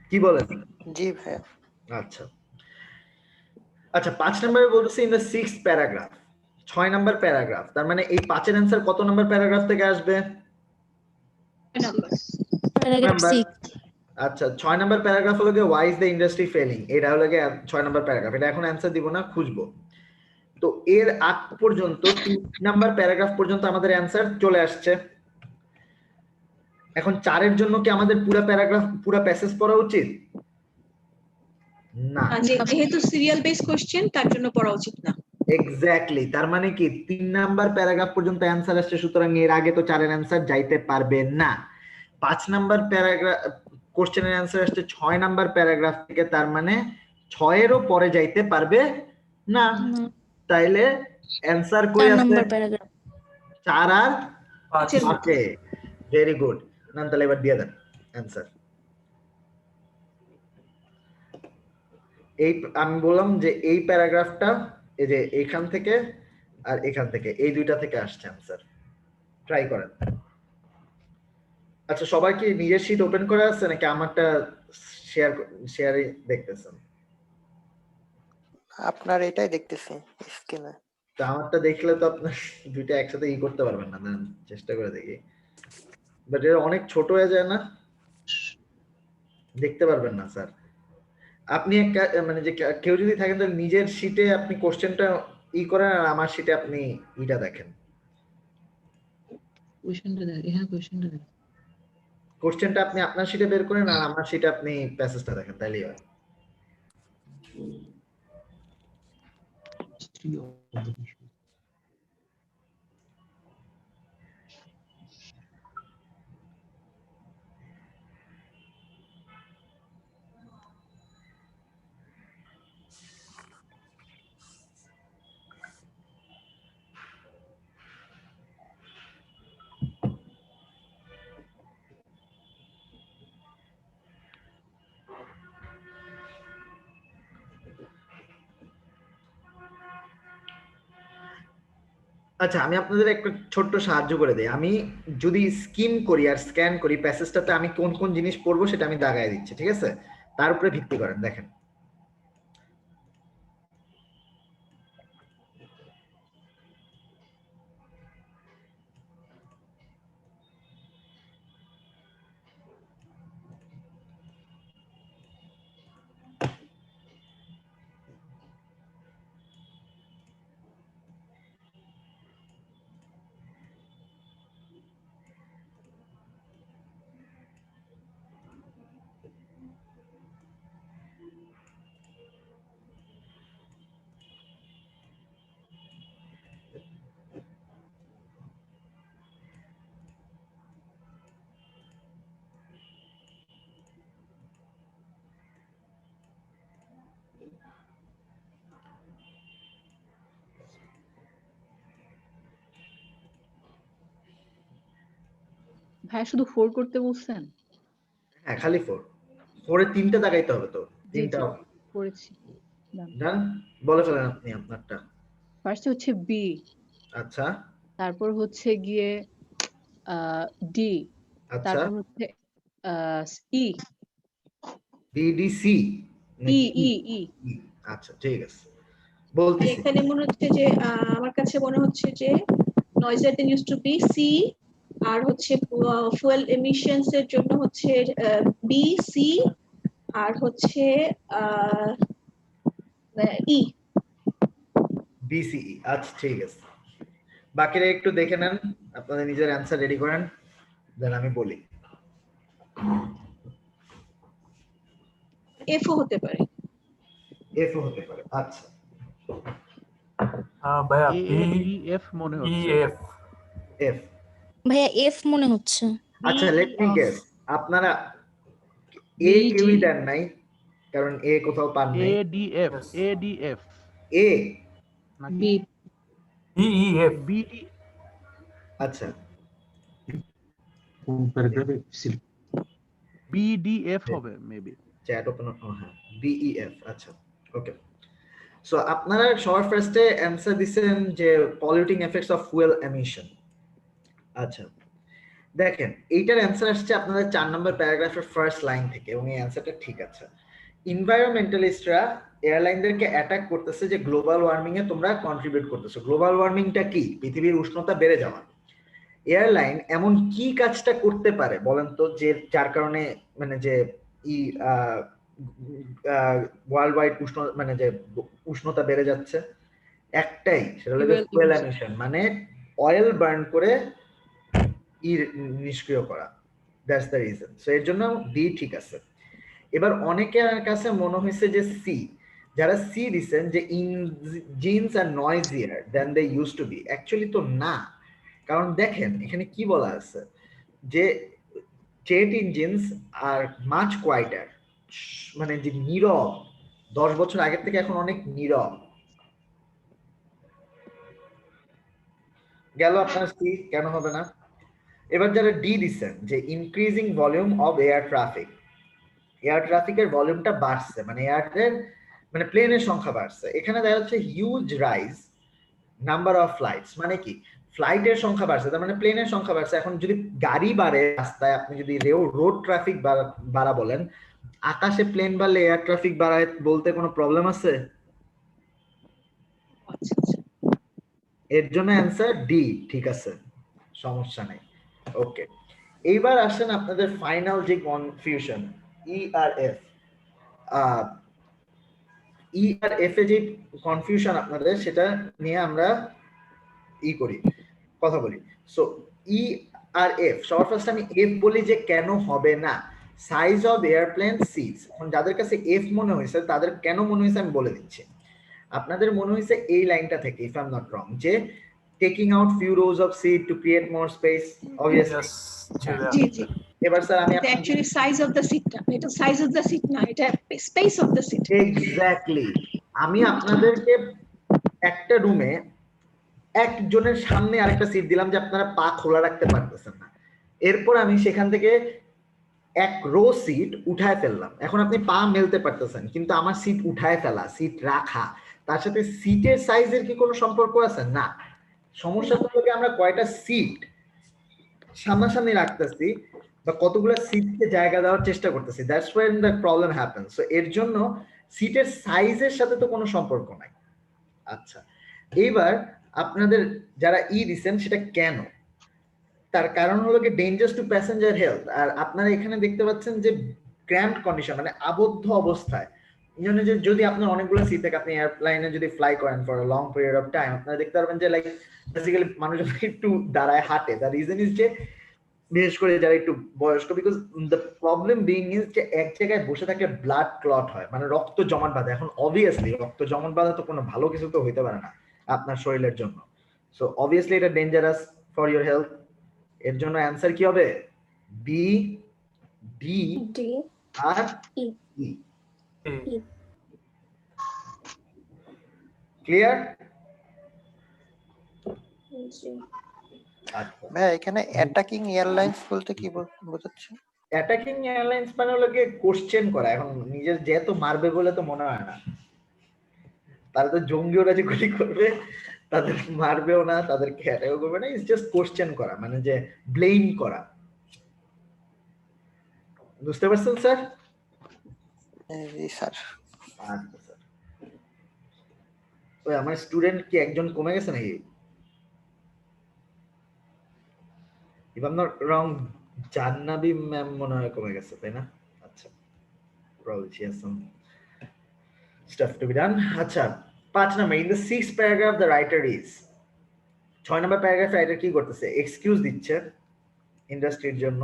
S1: কি বলেন?
S8: জি ভাই।
S1: আচ্ছা আচ্ছা, 5 নম্বরে বলতেছে in the 6th paragraph, 6 number paragraph. তার মানে এই 5 এর অ্যানসার কত নম্বর প্যারাগ্রাফ থেকে আসবে?
S3: প্যারাগ্রাফ 6।
S1: আচ্ছা, 6 নম্বর প্যারাগ্রাফ হলো যে why is the industry failing, এটা হলো যে 6 নম্বর প্যারাগ্রাফ। এটা এখন অ্যানসার দিব না, খুঁজবো। তো এর আগ পর্যন্ত 3 নাম্বার প্যারাগ্রাফ পর্যন্ত আমাদের অ্যানসার চলে আসছে। এখন 4 এর জন্য কি আমাদের পুরো প্যারাগ্রাফ, পুরো প্যাসেজ পড়া উচিত? না,
S5: যেহেতু সিরিয়াল বেস কোশ্চেন, তার জন্য পড়া উচিত না।
S1: এক্স্যাক্টলি। তার মানে কি 3 নাম্বার প্যারাগ্রাফ পর্যন্ত অ্যানসার আসছে, সুতরাং এর আগে তো 4 এর অ্যানসার যাইতে পারবে না। 5 নাম্বার প্যারাগ্রাফ কোশ্চেনের অ্যান্সার আসছে 6 নাম্বার প্যারাগ্রাফ থেকে, তার মানে 6 এরও পরে যাইতে পারবে না।
S3: না,
S1: তাইলে অ্যান্সার কই
S3: 4
S1: আছে?
S3: Number paragraph.
S1: 4 আর
S6: 5
S1: 5-এ। Very good. না তাহলে এবার দিয়ে দেন অ্যান্সার। এই আমি বললাম যে এই প্যারাগ্রাফটা এই যে এখান থেকে আর এখান থেকে এই দুইটা থেকে আসছে অ্যান্সার। ট্রাই করেন। আচ্ছা, সবাই কি নিজের শীট ওপেন করে আছে নাকি আমারটা শেয়ারে দেখতেছেন?
S8: আপনার এটাই দেখতেছি স্ক্রিনে।
S1: তো আমারটা দেখলে তো আপনার দুইটা একসাথে করতে পারবেন না। দেন চেষ্টা করে দেখি। বাট এটা অনেক ছোট হয়ে যায় না, দেখতে পারবেন না স্যার। আপনি মানে যে কেউ যদি থাকেন তাহলে নিজের শীটে আপনি কোশ্চেনটা করেন আর আমার শীটে আপনি ইটা দেখেন। কোশ্চেনটা আপনি আপনার শীটে বের করেন আর আমার শীটে আপনি প্যাসেজটা দেখেন, তাইলেই হয়। আচ্ছা, আমি আপনাদের একটা ছোট্ট সাহায্য করে দেই। আমি যদি স্কিম করি আর স্ক্যান করি প্যাসেজটাতে আমি কোন কোন জিনিস পড়বো সেটা আমি দাগায় দিচ্ছি, ঠিক আছে? তার উপরে ভিত্তি করেন, দেখেন।
S4: ভাই শুধু 4 করতে বলছেন?
S1: হ্যাঁ, খালি 4 এ 3টা দাগাইতে হবে তো। 3টা
S4: করেছি।
S1: ডান। বলে ফেলেন আপনি আপনারটা।
S4: ফার্স্টে হচ্ছে বি,
S1: আচ্ছা
S4: তারপর হচ্ছে গিয়ে ডি,
S1: আচ্ছা।
S4: তারপর হচ্ছে ই
S1: বিডিসি
S4: ই
S1: নাকি
S4: ই ই
S1: আচ্ছা ঠিক আছে, বলতেছি।
S5: এখানে মনে হচ্ছে যে আমার কাছে মনে হচ্ছে যে নয়েজ এর ইউজ টু বি সি, আর হচ্ছে ফুয়েল এমিশনস এর জন্য হচ্ছে বি সি, আর হচ্ছে ই
S1: বিসিই। আচ্ছা ঠিক আছে, বাকিরা একটু দেখে নেন, আপনাদের নিজের অ্যান্সার রেডি করেন, দেন আমি বলি।
S5: এফ ও হতে পারে।
S1: এফ ও হতে পারে, আচ্ছা।
S6: ভাইয়া
S7: এ
S6: বি
S7: ই এফ মনে হচ্ছে।
S6: F
S1: F.
S3: ভাইয়া এফ মনে হচ্ছে।
S1: আচ্ছা লেট মি গেস, আপনারা এ কেউই দেন নাই, কারণ এ কোথাও পান নাই।
S7: ADF ADF
S1: A
S4: B
S6: E F
S7: BD
S1: আচ্ছা
S7: বিডিএফ হবে মেবি।
S1: চ্যাট ওপেন, হ্যাঁ বিইএফ। আচ্ছা ওকে। সো আপনারা সবার ফার্স্টে অ্যানসার দিচ্ছেন যে polluting effects of fuel emission. আচ্ছা দেখেন, এইটার অ্যান্সার আসছে আপনাদের 4 নম্বর প্যারাগ্রাফের ফার্স্ট লাইন থেকে, এবং এই অ্যান্সারটা ঠিক আছে। এনভায়রনমেন্টালিস্টরা এয়ারলাইনদেরকে অ্যাটাক করতেছে যে গ্লোবাল ওয়ার্মিং এ তোমরা কন্ট্রিবিউট করতেছো। গ্লোবাল ওয়ার্মিংটা কি? পৃথিবীর উষ্ণতা বেড়ে যাওয়া। এয়ারলাইন এমন কি কাজটা করতে পারে বলেন তো, যে যার কারণে মানে যে ওয়ার্ল্ড ওয়াইড মানে যে উষ্ণতা বেড়ে যাচ্ছে? একটাই, সেটা হলো ফুয়েল এমিশন, মানে অয়েল বার্ন করে নিষ্ক্রিয় করা। That's the reason. সো এর জন্য ডি ঠিক আছে। এবার অনেকের কাছে মনে হয়েছে যে সি, যারা সি দিচ্ছেন যে engines are noisier than they use to be. Actually তো না, কারণ দেখেন এখানে কি বলা আছে যে jet engines are much quieter. মানে যে নীরব, 10 বছর আগের থেকে এখন অনেক নীরব। গেল আপনার সি, কেন হবে না? এবার যারা ডি দিচ্ছেন যে increasing volume of air traffic, air ট্রাফিকের ভলিউমটা বাড়ছে, মানে এয়ারের মানে প্লেনের সংখ্যা বাড়ছে। এখানে দেখা যাচ্ছে huge rise number of flights, মানে কি ফ্লাইটের সংখ্যা বাড়ছে, তার মানে প্লেনের সংখ্যা বাড়ছে। এখন যদি গাড়ি বাড়ে রাস্তায়, আপনি যদি রোড ট্রাফিক বাড়া বলেন, আকাশে প্লেন বাড়লে এয়ার ট্রাফিক বাড়ায় বলতে কোনো প্রবলেম আছে?
S5: আচ্ছা আচ্ছা
S1: এর জন্য অ্যান্সার ডি, ঠিক আছে, সমস্যা নেই। ওকে, এইবার আসেন আপনাদের ফাইনাল যে confusion, E R F. E R F এ যে কনফিউশন আপনাদের, সেটা নিয়ে আমরা কথা বলি। সো ই আর এফ, সবার ফার্স্ট আমি এফ বলি যে কেন হবে না। সাইজ অফ এয়ারপ্লেন সিটস, এখন যাদের কাছে এফ মনে হয়েছে তাদের কেন মনে হয়েছে আমি বলে দিচ্ছি। আপনাদের মনে হয়েছে এই লাইনটা থেকে, if I am not wrong, যে taking out few rows of seat to create more space, obviously.
S5: জি জি,
S1: এবার স্যার আমি
S5: এটা actually size of the seat না, এটা সাইজ অফ দ্য সিট না, এটা space of the seat.
S1: Exactly, আমি আপনাদেরকে একটা রুমে একজনের সামনে আরেকটা সিট দিলাম যে আপনারা পা খোলা রাখতে পারতেছেন না, এরপর আমি সেখান থেকে এক রো সিট উঠায় ফেললাম। এখন আপনি পা মেলতে পারতেছেন, কিন্তু আমার সিট উঠায় ফেলা, সিট রাখা, তার সাথে সিটের সাইজের কি কোনো সম্পর্ক আছে? না। সমস্যা হলো কি আমরা কয়টা সিট সামনাসামনি রাখতেছি বা কতগুলো সিটকে জায়গা দেওয়ার চেষ্টা করতেছি, that's when the problem happens. So এর জন্য সিটের সাইজের সাথে তো কোনো সম্পর্ক নাই। আচ্ছা, এইবার আপনাদের যারা ই দিচ্ছেন সেটা কেন, তার কারণ হলো কি ডেঞ্জারাস টু প্যাসেঞ্জার হেলথ। আর আপনারা এখানে দেখতে পাচ্ছেন যে ক্র্যাম্পড কন্ডিশন, মানে আবদ্ধ অবস্থায়, যে যদি আপনার অনেকগুলো সিট থাকে, আপনি এয়ারপ্লেনে যদি ফ্লাই করেন for a long period of time, আপনারা দেখতে পারবেন যে লাইক বেসিক্যালি মানুষ একটু দাঁড়ায় হাঁটে। দ্য রিজন ইজ যে বিশেষ করে যারা একটু বয়স্ক, because the problem being is যে এক জায়গায় বসে থাকলে ব্লাড ক্লট হয়, মানে রক্ত জমাট বাঁধে। এখন অবভিয়াসলি রক্ত জমাট বাঁধা তো কোনো ভালো কিছু তো হইতে পারে না আপনার শরীরের জন্য। সো অবভিয়াসলি এটা ডেঞ্জারাস ফর ইউর হেলথ। এর জন্য অ্যান্সার কি হবে? বি, ডি আর ই। ক্লিয়ার? আচ্ছা,
S8: ভাই এখানে অ্যাটাকিং এয়ারলাইন্স বলতে কি বোঝাচ্ছে?
S1: অ্যাটাকিং এয়ারলাইন্স মানে হলো কি কোশ্চেন করা। এখন নিজের যেহেতু মারবে বলে তো মনে হয় না, তারা তো জঙ্গি, ওরা যে গুলি করবে তাদের মারবেও না, তাদেরকে অ্যাটাকও করবে না, ইটস জাস্ট কোশ্চেন করা, মানে যে ব্লেম করা। বুঝতে পারছেন স্যার?
S8: জি স্যার।
S1: আচ্ছা স্যার, ওই আমার স্টুডেন্ট কি একজন কমে গেছে নাকি? if I'm not wrong, Jahnavi ma'am মনে হয় কমে গেছে, তাই না? আচ্ছা, probably she has some stuff to be done. আচ্ছা, 5 number, in the 6th paragraph the writer is, 6 number paragraph writer কি করতেছে? এক্সকিউজ দিচ্ছে ইন্ডাস্ট্রির জন্য,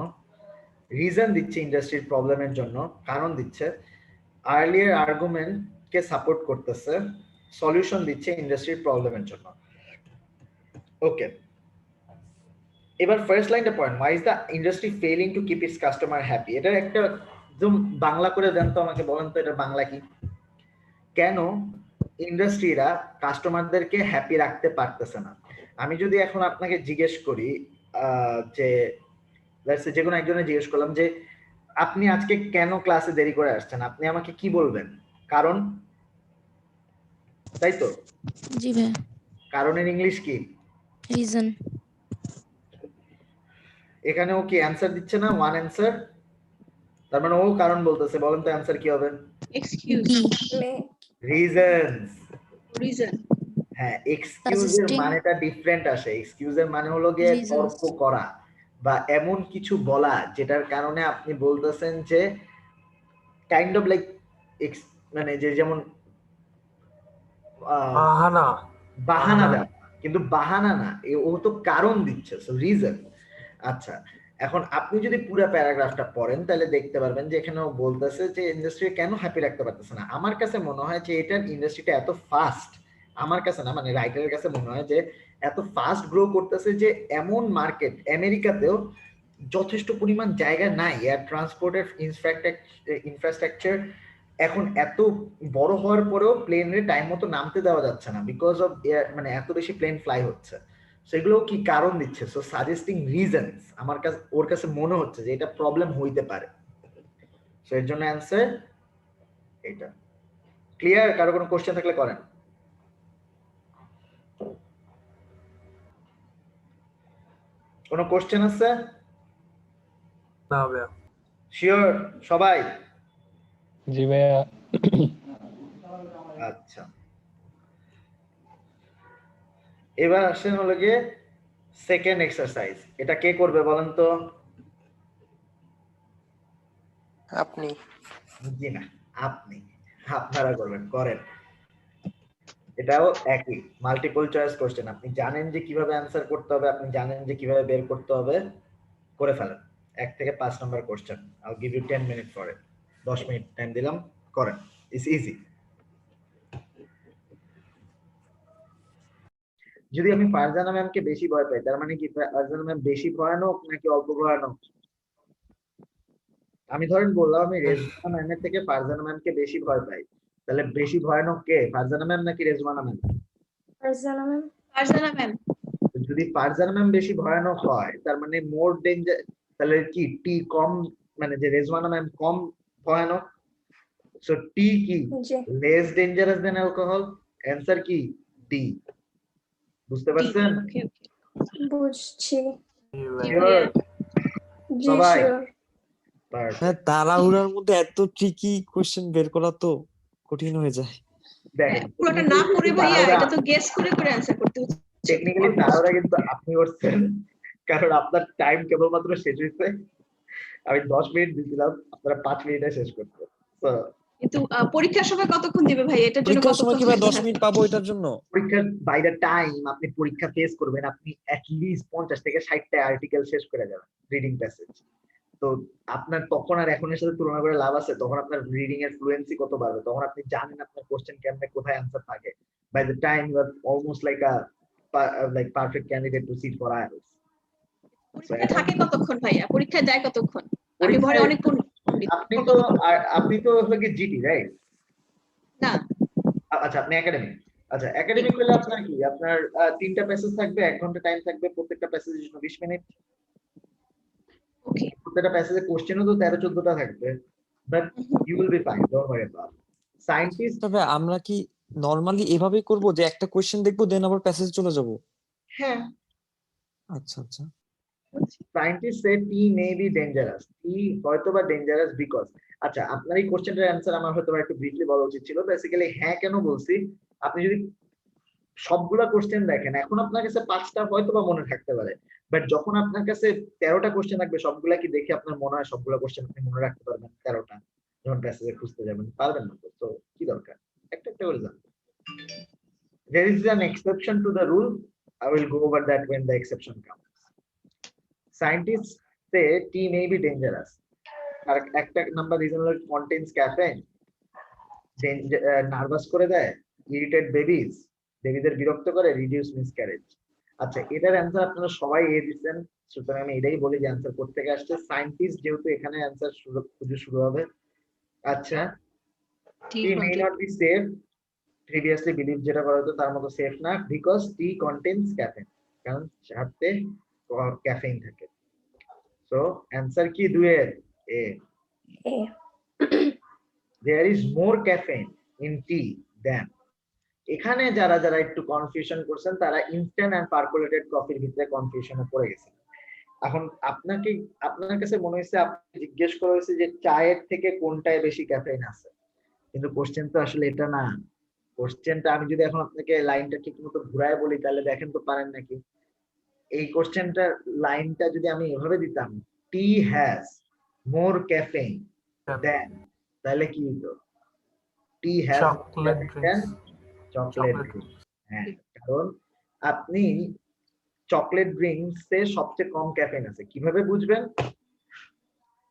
S1: রিজন দিচ্ছে ইন্ডাস্ট্রির প্রবলেমের জন্য, কারণ দিচ্ছে, আর্লিয়ার আর্গুমেন্ট কে সাপোর্ট করতেছে, সলিউশন দিচ্ছে ইন্ডাস্ট্রির প্রবলেমের জন্য। ওকে, এবার ফার্স্ট লাইনটা পড়েন, why is the industry failing to keep its customer happy? এটা একটা একদম বাংলা করে দেন তো আমাকে, বলেন তো এটা বাংলা কি? কেন ইন্ডাস্ট্রিরা কাস্টমারদেরকে হ্যাপি রাখতে পারতেছে না? আমি যদি এখন আপনাকে জিজ্ঞেস করি যে যে কোনো একজনে জিজ্ঞেস করলাম যে আপনি আজকে কেন ক্লাসে দেরি করে আসছেন, আপনি আমাকে কি বলবেন? কারণ, তাই তো?
S3: জি ভাই।
S1: কারণের ইংলিশ কি?
S3: রিজন।
S1: এখানে ও কি অ্যান্সার দিচ্ছে না? ওয়ান অ্যান্সার, তার মানে ও কারণ বলতেছে। বলেন তো অ্যান্সার কি হবে?
S5: Excuse,
S1: reasons.
S5: রিজন।
S1: হ্যাঁ, এক্সকিউজের মানেটা ডিফারেন্ট আসে। এক্সকিউজের মানে হলো গিয়ে তর্ক করা বা এমন কিছু বলা যেটার কারণে আপনি বলতেছেন যে কাইন্ড অফ লাইক মানে যে যেমন বাহানা দেওয়া, কিন্তু বাহানা না, ও তো কারণ দিচ্ছে, সো রিজন। আচ্ছা, এখন আপনি যদি পুরো প্যারাগ্রাফটা পড়েন তাহলে দেখতে পারবেন যে এখানে ও বলতেছে যে ইন্ডাস্ট্রি কেন হ্যাপি রাখতে পারতেছে না। আমার কাছে মনে হয় যে এটার ইন্ডাস্ট্রিটা এত ফাস্ট, আমার কাছে না, মানে রাইটারের কাছে মনে হয় যে এত ফাস্ট গ্রো করতেছে যে এমন মার্কেট আমেরিকাতেও যথেষ্ট পরিমাণ জায়গা নাই, এয়ার ট্রান্সপোর্টের ইনফ্রাস্ট্রাকচার এখন এত বড় হওয়ার পরেও প্লেনের টাইম মতো নামতে দেওয়া যাচ্ছে না, বিকজ অফ মানে এত বেশি প্লেন ফ্লাই হচ্ছে। সেগুলো কি কারণ দিচ্ছে, সো সাজেস্টিং রিজনস আমার কাছে, ওর কাছে মনে হচ্ছে যে এটা প্রবলেম হইতে পারে। সো এর জন্য অ্যান্সার এটা। ক্লিয়ার? কারো কোনো কোশ্চেন থাকলে করেন। কোনো কোশ্চেন আছে?
S6: না ভাইয়া।
S1: শিওর সবাই?
S9: জি ভাইয়া।
S1: আচ্ছা, এবার আসেন হলো গিয়ে সেকেন্ড এক্সারসাইজ। এটা কে করবে বলেন তো?
S8: আপনি।
S1: জি না, আপনি, আপনারা করবেন, করেন। এটাও একই মাল্টিপল চয়েস কোশ্চেন। আপনি জানেন যে কিভাবে অ্যান্সার করতে হবে, আপনি জানেন যে কিভাবে বের করতে হবে, করে ফেলেন। 1 থেকে 5 number question. I will give you 10 minute for it. 10 minute time দিলাম, করেন। It's easy. যদি আমি ফারজানা ম্যামকে বেশি ভয় পাই, তার মানে কি ফারজানা ম্যাম বেশি ভয়ানক নাকি অল্প ভয়ানক? আমি ধরেন বললাম আমি রেজওয়ানা ম্যামের থেকে ফারজানা ম্যামকে বেশি ভয় পাই, তাহলে বেশি ভয়ানক কে, ফারজানা ম্যাম নাকি Rezwana ma'am?
S2: Farzana ma'am.
S5: Farzana ma'am.
S1: যদি ফারজানা ম্যাম বেশি ভয়ানক হয়, তার মানে মোর ডেঞ্জার, তাহলে কি টি কম, মানে যে রেজওয়ানা ম্যাম কম ভয়ানক? সো টি কি
S2: জি
S1: less dangerous than alcohol? Answer কি ডি। বুঝতে পারছেন?
S5: ওকে ওকে।
S2: বুঝছি।
S6: জি ভাইয়া।
S1: Sure?
S2: জি
S1: সবাই?
S2: শিওর।
S1: Perfect.
S10: তাড়াহুড়ার মধ্যে এত ট্রিকি কোশ্চেন বের করা তো কঠিন হয়ে যায়।
S1: দেখেন
S5: পুরোটা না পড়ে ভাইয়া এটা তো গেস করে করে অ্যানসার করতে হচ্ছে।
S1: টেকনিক্যালি তাহলে কিন্তু আপনি করছেন, কারণ আপনার টাইম কেবলমাত্র শেষ হয়েছে। আমি 10 মিনিট দিয়েছিলাম, আপনারা 5 মিনিটে শেষ করতে। তো
S5: কিন্তু পরীক্ষার সময় কতক্ষণ দিবে ভাই এটার জন্য?
S10: পরীক্ষার সময়
S5: কতক্ষণ
S10: কি ভাই 10 মিনিট পাবো এটার জন্য?
S1: পরীক্ষার বাই দ্য টাইম আপনি পরীক্ষা ফেস করবেন, আপনি অ্যাট লিস্ট 50 থেকে 60টা আর্টিকেল শেষ করে যাবেন রিডিং প্যাসেজ। তো আপনার তখন আর এখনের সাথে তুলনা করে লাভ আছে? তখন আপনার রিডিং এর ফ্লুয়েন্সি কত বাড়বে, তখন আপনি জানেন আপনার কোশ্চেন কেমনে কোথায় অ্যানসার থাকে। By the time you are almost like a perfect candidate to sit for IELTS.
S5: পরীক্ষা থাকে কতক্ষণ ভাইয়া? পরীক্ষা যায় কতক্ষণ? আমি ঘরে অনেক
S1: আপনি তো হলো কি জিটি রাইট?
S5: না
S1: আচ্ছা আপনি একাডেমিক। আচ্ছা একাডেমিক হলে আপনার কি, আপনার 3টা প্যাসেজ থাকবে, 1 ঘন্টা টাইম থাকবে, প্রত্যেকটা প্যাসেজের জন্য 20 মিনিট।
S5: ওকে।
S1: প্রত্যেকটা প্যাসেজে কোশ্চেনও তো 13-14টা থাকবে, but you will be fine, don't worry about. Scientist,
S10: তবে আমরা কি নরমালি এভাবেই করব যে একটা কোশ্চেন দেখবো দেন আবার প্যাসেজ চলে যাব?
S1: হ্যাঁ,
S10: আচ্ছা আচ্ছা।
S1: Scientist say tea may be dangerous, tea হয়তো বা ডেঞ্জারাস বিকজ, আচ্ছা আপনার এই কোশ্চেনটার অ্যানসার আমার হয়তো একটু ব্রিফলি বলা উচিত ছিল। বেসিক্যালি হ্যাঁ কেন বলছি, আপনি যদি সবগুলা কোশ্চেন দেখেন, এখন আপনার কাছে 5টা হয়তো বা মনে থাকতে পারে, বাট যখন আপনার কাছে 13টা কোশ্চেন থাকবে, সবগুলা কি দেখে আপনার মনে হয় সবগুলা কোশ্চেন আপনি মনে রাখতে পারবেন? 13টা যখন প্যাসেজে খুঁজতে যাবেন পারবেন না। তো কি দরকার, একটা একটা করে জানতে। There is an exception to the rule. I will go over that when the exception comes. Scientists say tea may be dangerous. আর একটা নাম্বার রিজন হলো contains caffeine, নার্ভাস করে দেয়, ইরিটেট বেবিদের বিরক্ত করে, রিডিউস মিসক্যারেজ। আচ্ছা এটার অ্যান্সার আপনারা সবাই এ দিচ্ছেন, সুতরাং আমি এটাই বলি যে অ্যান্সার করতে থেকে আসছে সায়েন্টিস্ট, যেহেতু এখানে অ্যান্সার শুরু হবে। আচ্ছা tea may not be safe, previously believed যেটা বলা হতো তার মতো সেফ না, বিকজ টি কন্টেন্স ক্যাফেইন, কারণ সাথে ক্যাফেইন থাকে। সো অ্যান্সার কি 2 এর এ।
S2: এ।
S1: There is more caffeine in tea than, এখানে যারা যারা একটু কনফিউশন করছেন তারা ইনস্ট্যান্ট এন্ড পার্কোলেটেড কফির ভিতরে কনফিউশনে পড়ে গেছেন। এখন আপনার কাছে মনে হয়েছে, আপনি জিজ্ঞেস করা হয়েছে যে চায়ের থেকে কোনটায় বেশি ক্যাফেইন আছে, কিন্তু কোশ্চেন তো আসলে এটা না। কোশ্চেনটা আমি যদি এখন আপনাকে লাইনটা ঠিক মতো ঘুরায় বলি, তাহলে দেখেন তো পারেন নাকি। এই কোশ্চেনটার লাইনটা যদি আমি এভাবে দিতাম, টি হ্যাজ মোর ক্যাফেইন দেন, তাহলে কি হতো? টি হ্যাজ চকলেট ড্রিঙ্কস। হ্যাঁ, কারণ আপনি চকলেট ড্রিঙ্কস এ সবচেয়ে কম ক্যাফেইন আছে। কিভাবে বুঝবেন?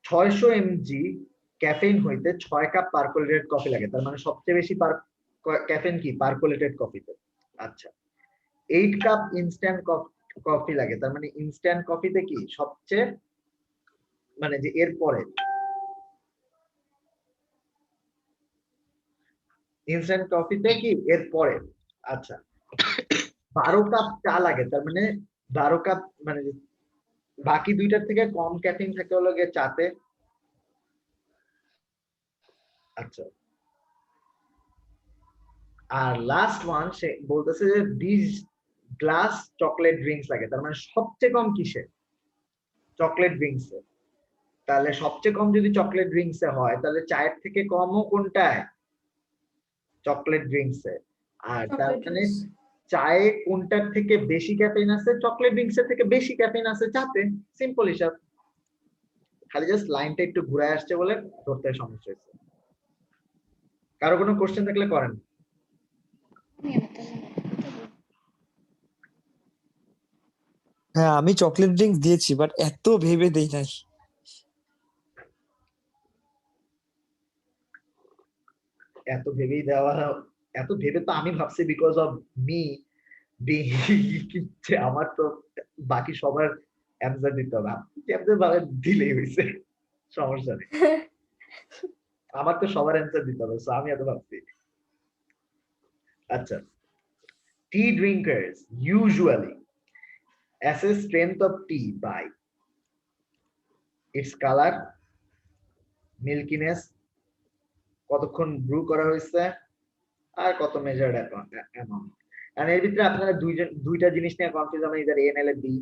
S1: 600 mg ক্যাফেইন হইতে 6 কাপ পার্কোলেটেড কফি লাগে, তার মানে সবচেয়ে বেশি ক্যাফেইন কি পার্কোলেটেড কফিতে। আচ্ছা 8 কাপ ইনস্ট্যান্ট কফি লাগে, তার মানে ইনস্ট্যান্ট কফিতে কি সবচেয়ে মানে যে এর পরে ইনস্ট্যান্ট কফিতে কি এর পরে, আচ্ছা 12 কাপ চা লাগে, তার মানে 12 কাপ মানে বাকি দুইটার থেকে কম ক্যাফিন থাকে হলো গিয়ে চাতে। আচ্ছা আর লাস্ট ওয়ান সে বলতেছে যে 20 গ্লাস চকলেট ড্রিঙ্কস লাগে, তার মানে সবচেয়ে কম কিসে? চকলেট ড্রিঙ্কস এ। তাহলে সবচেয়ে কম যদি চকলেট ড্রিঙ্কস এ হয় তাহলে চায়ের থেকে কমও কোনটায়? চকলেট ড্রিঙ্কস এ। আর তার মানে চায়ে কোনটার থেকে বেশি ক্যাফেইন আছে? চকলেট ড্রিঙ্কস এর থেকে বেশি ক্যাফেইন আছে চাতে। সিম্পল হিসাব, খালি জাস্ট লাইনটা একটু ঘুরে আসছে বলে ধরতে সমস্যা হয়েছে। কারো কোনো কোশ্চেন থাকলে করেন।
S10: হ্যাঁ আমি চকলেট ড্রিঙ্কস দিয়েছি বাট এত ভেবে দেই নাই।
S1: এত ভেবেই দেওয়া, এত ভেবে তো আমি ভাবছি বিকজ অফ মি আমার তো বাকি সবার অ্যান্সার দিতে হবে, আপনি ভাবে দিলেই হয়েছে, সমস্যা নেই। আমার তো সবার অ্যান্সার দিতে হবে, সো আমি এত ভাবছি। আচ্ছা, টি ড্রিঙ্কার্স usually assess strength of tea by its color, milkiness, কতক্ষণ ব্রু করা হয়েছে, আর কত মেজার্ড অ্যামাউন্ট। কারণ এর ভিতরে আপনারা দুইটা জিনিস নিয়ে কনফিউজ হবে, ইদার এ নাইলে বি।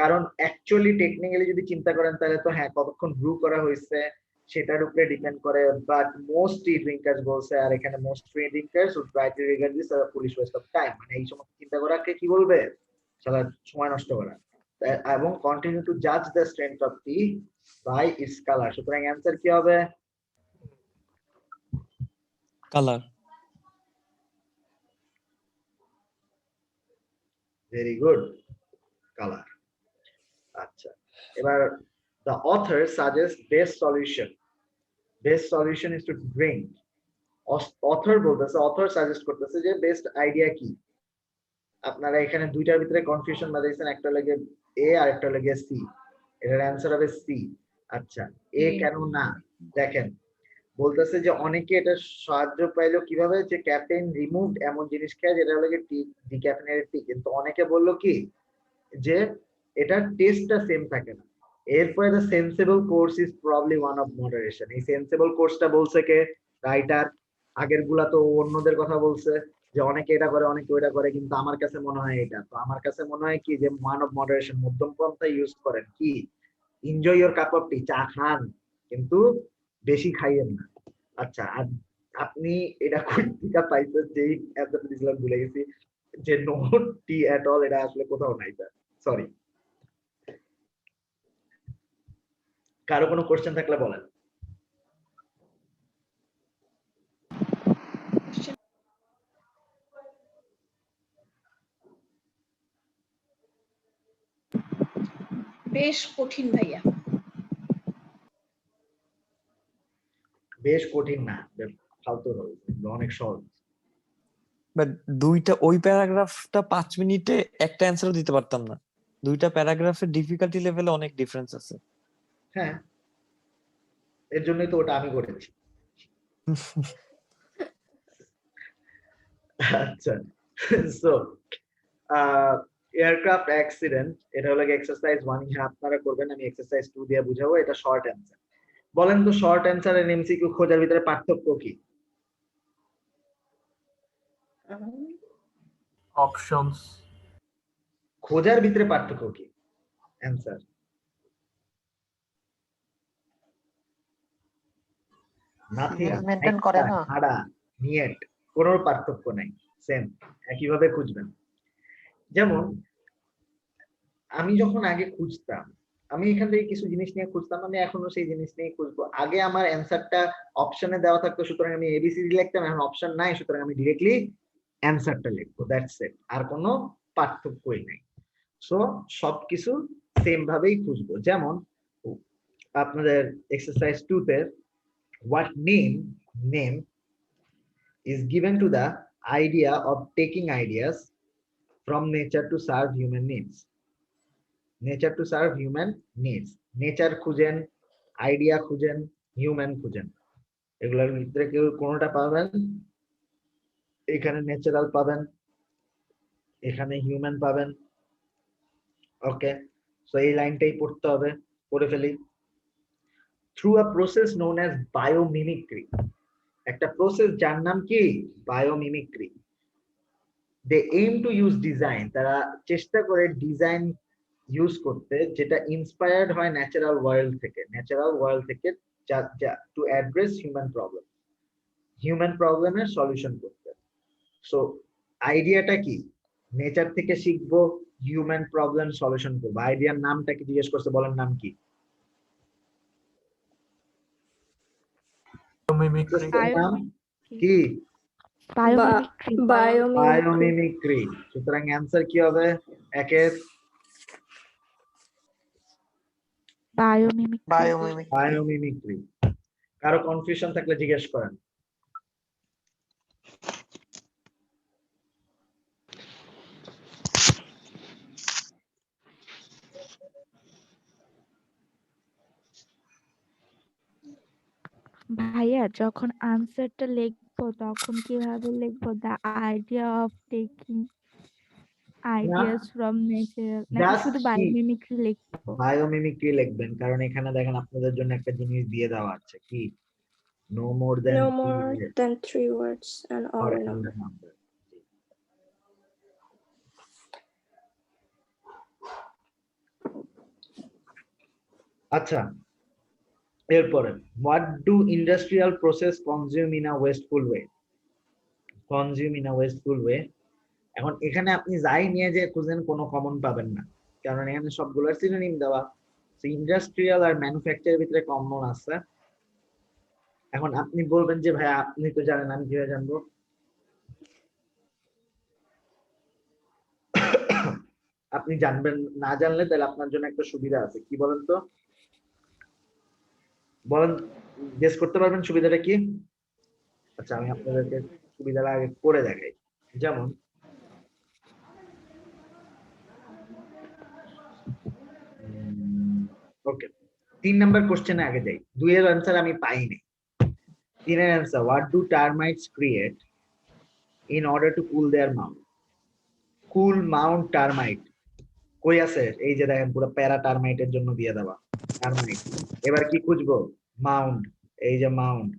S1: কারণ অ্যাকচুয়ালি টেকনিক্যালি যদি চিন্তা করেন তাহলে তো হ্যাঁ কতক্ষণ ব্রু করা হয়েছে সেটার উপরে ডিপেন্ড করে, বাট মোস্ট টি ড্রিঙ্কার্স বলছে, আর এখানে most tea drinkers would try to regard this a foolish waste of time, মানে এই সমস্ত চিন্তা করাকে কি বলবে? সারা সময় নষ্ট করা। এবং কন্টিনিউ টু জাজ the strength of tea by its colour. সুতরাং অ্যান্সার কি হবে?
S10: কালার।
S1: Very good, colour. আচ্ছা এবার the author suggests best solution is to drink. author বলতেছে, author suggest করতেছে যে বেস্ট আইডিয়া কি। আপনারা এখানে দুইটার ভিতরে কনফিউশন বাজাইছেন, একটা লাগে এ আর একটা লাগে সি, এটার অ্যান্সার হবে সি। আচ্ছা এ কেন না? দেখেন বলতেছে যে অনেকে এটা সাহায্য পাইলো কিভাবে, যে ক্যাফেইন রিমুভড এমন জিনিস খায় যেটা হলো কি ডিক্যাফেনেটেড টি, কিন্তু অনেকে বললো কি যে এটার টেস্টটা সেম থাকে না। এরপরে the sensible course is probably one of moderation. এই সেন্সেবল কোর্সটা বলছে কে? রাইটার। আগের গুলা তো অন্যদের কথা বলছে যে অনেকে এটা করে অনেকে ওইটা করে, কিন্তু আমার কাছে মনে হয় এটা, তো আমার কাছে মনে হয় কি যে ওয়ান অফ মডারেশন, মধ্যম পন্থা ইউজ করেন। কি এনজয় ইওর কাপ অফ টি, চা খান কিন্তু বেশি খাইয়েন না। আচ্ছা আর আপনি এটা কোথা পাইছেন যেই অ্যান্সার দিছিলাম ভুলে গেছি, যে নো টি এট অল, এটা আসলে কোথাও নাই স্যার, সরি। কারো কোনো কোশ্চেন থাকলে বলেন।
S5: বেশ কঠিন ভাইয়া।
S1: বেশ কঠিন না, ফালতু অনেক সহজ।
S10: বাট দুইটা ওই প্যারাগ্রাফটা 5 মিনিটে একটা অ্যান্সারও দিতে পারতাম না। দুইটা প্যারাগ্রাফের ডিফিকাল্টি লেভেলে অনেক ডিফারেন্স আছে।
S1: হ্যাঁ এর জন্যই তো ওটা আমি করেছি। আচ্ছা সো এয়ারক্রাফট অ্যাক্সিডেন্ট, এটা হলো এক্সারসাইজ 1, আপনারা করবেন, আমি এক্সারসাইজ 2 দিয়ে বুঝাবো। এটা শর্ট অ্যান্সার। বলেন তো শর্ট অ্যান্সার আর এমসিকিউ খোঁজার ভিতরে পার্থক্য কি?
S6: অপশনস।
S1: খোঁজার ভিতরে পার্থক্য কি? অ্যান্সার নাথিং,
S8: মেনটেন করে না।
S1: হাড়া নিয়েট, কোনো পার্থক্য নাই, সেম একইভাবে খুঁজবেন। যেমন আমি যখন আগে খুঁজতাম, আমি এখান থেকে কিছু জিনিস নিয়ে খুঁজতাম, আমি এখনো সেই জিনিস নিয়ে খুঁজবো। আগে আমার অ্যান্সারটা অপশনে দেওয়া থাকতো, সুতরাং আমি এবিসিডি লিখতাম, এখন অপশন নাই, সুতরাং আমি ডিরেক্টলি অ্যান্সারটা লিখবো, দ্যাটস ইট। আর কোনো পার্থক্যই নাই। সো সবকিছু সেম ভাবেই খুঁজবো। যেমন আপনাদের এক্সারসাইজ 2 তে what name is given to the idea of taking ideas from nature to serve human needs. Nature to serve human needs, nature খুঁজেন, আইডিয়া খুঁজেন, হিউম্যান খুঁজেন, এগুলোর ভিতরে কেউ কোনোটা পাবেন, এখানে ন্যাচারাল পাবেন, এখানে হিউম্যান পাবেন। ওকে, সো এই লাইনটাই পড়তে হবে, পড়ে ফেলি। Through a process known as biomimicry, একটা প্রসেস যার নাম কি biomimicry. They aim to use design, তারা চেষ্টা করে ডিজাইন ইউজ করতে যেটা ইন্সপায়ার্ড হয় ন্যাচারাল ওয়ার্ল্ড থেকে টু অ্যাড্রেস হিউম্যান প্রবলেমের সলিউশন করতে। সো আইডিয়াটা কি, নেচার থেকে শিখবো, হিউম্যান প্রবলেম সলিউশন করবো। আইডিয়ার নামটা কি জিজ্ঞেস করছে, বলেন নাম কি?
S6: মিমিক্রি।
S1: নাম কি? বায়োমিমিক্রি। সুতরাং অ্যান্সার কি হবে? একের বায়োমিমিক্রি। কারো কনফিউশন থাকলে জিজ্ঞেস করেন।
S11: ভাইয়া যখন আনসারটা লিখবো তখন কিভাবে লিখবো? The idea of taking ideas from nature, নাকি
S1: Just
S11: শুধু
S1: কি?
S11: বায়োমিমিক্রি লিখবো?
S1: বায়োমিমিক্রি লিখবেন, কারণ এখানে দেখেন আপনাদের জন্য একটা জিনিস দিয়ে দেওয়া আছে, কি no more than
S5: 3 words and
S1: or
S5: all
S1: and the number. আচ্ছা, এরপরে what do industrial process consume in a wasteful way? এখন এখানে আপনি যাই নিয়ে যে খুঁজেন কোনো কমন পাবেন না, কারণ এখানে সবগুলোর সিনোনিম দেওয়া। ইন্ডাস্ট্রিয়াল আর ম্যানুফ্যাকচারের ভিতরে কমন আছে। এখন আপনি বলবেন যে ভাই আপনি তো জানেন, আমি কিভাবে জানবো? আপনি জানবেন, না জানলে তাহলে আপনার জন্য একটা সুবিধা আছে, কি বলেন তো? বলেন, গেস করতে পারবেন সুবিধাটা কি? আচ্ছা, আমি আপনাদেরকে সুবিধাটা আগে করে দেখাই। যেমন ওকে, 3 নাম্বার কোশ্চেনে আগে যাই। 2 এর आंसर আমি পাইনি। 3 এর answer, what do termites create in order to cool their mount? Cool mount termite কই আছে? এই যে দেখেন পুরো প্যারা টার্মাইটের জন্য দিয়ে দেওয়া টার্মাইট। এবার কি খুঁজবো? মাউন্ট, এই যে মাউন্ট।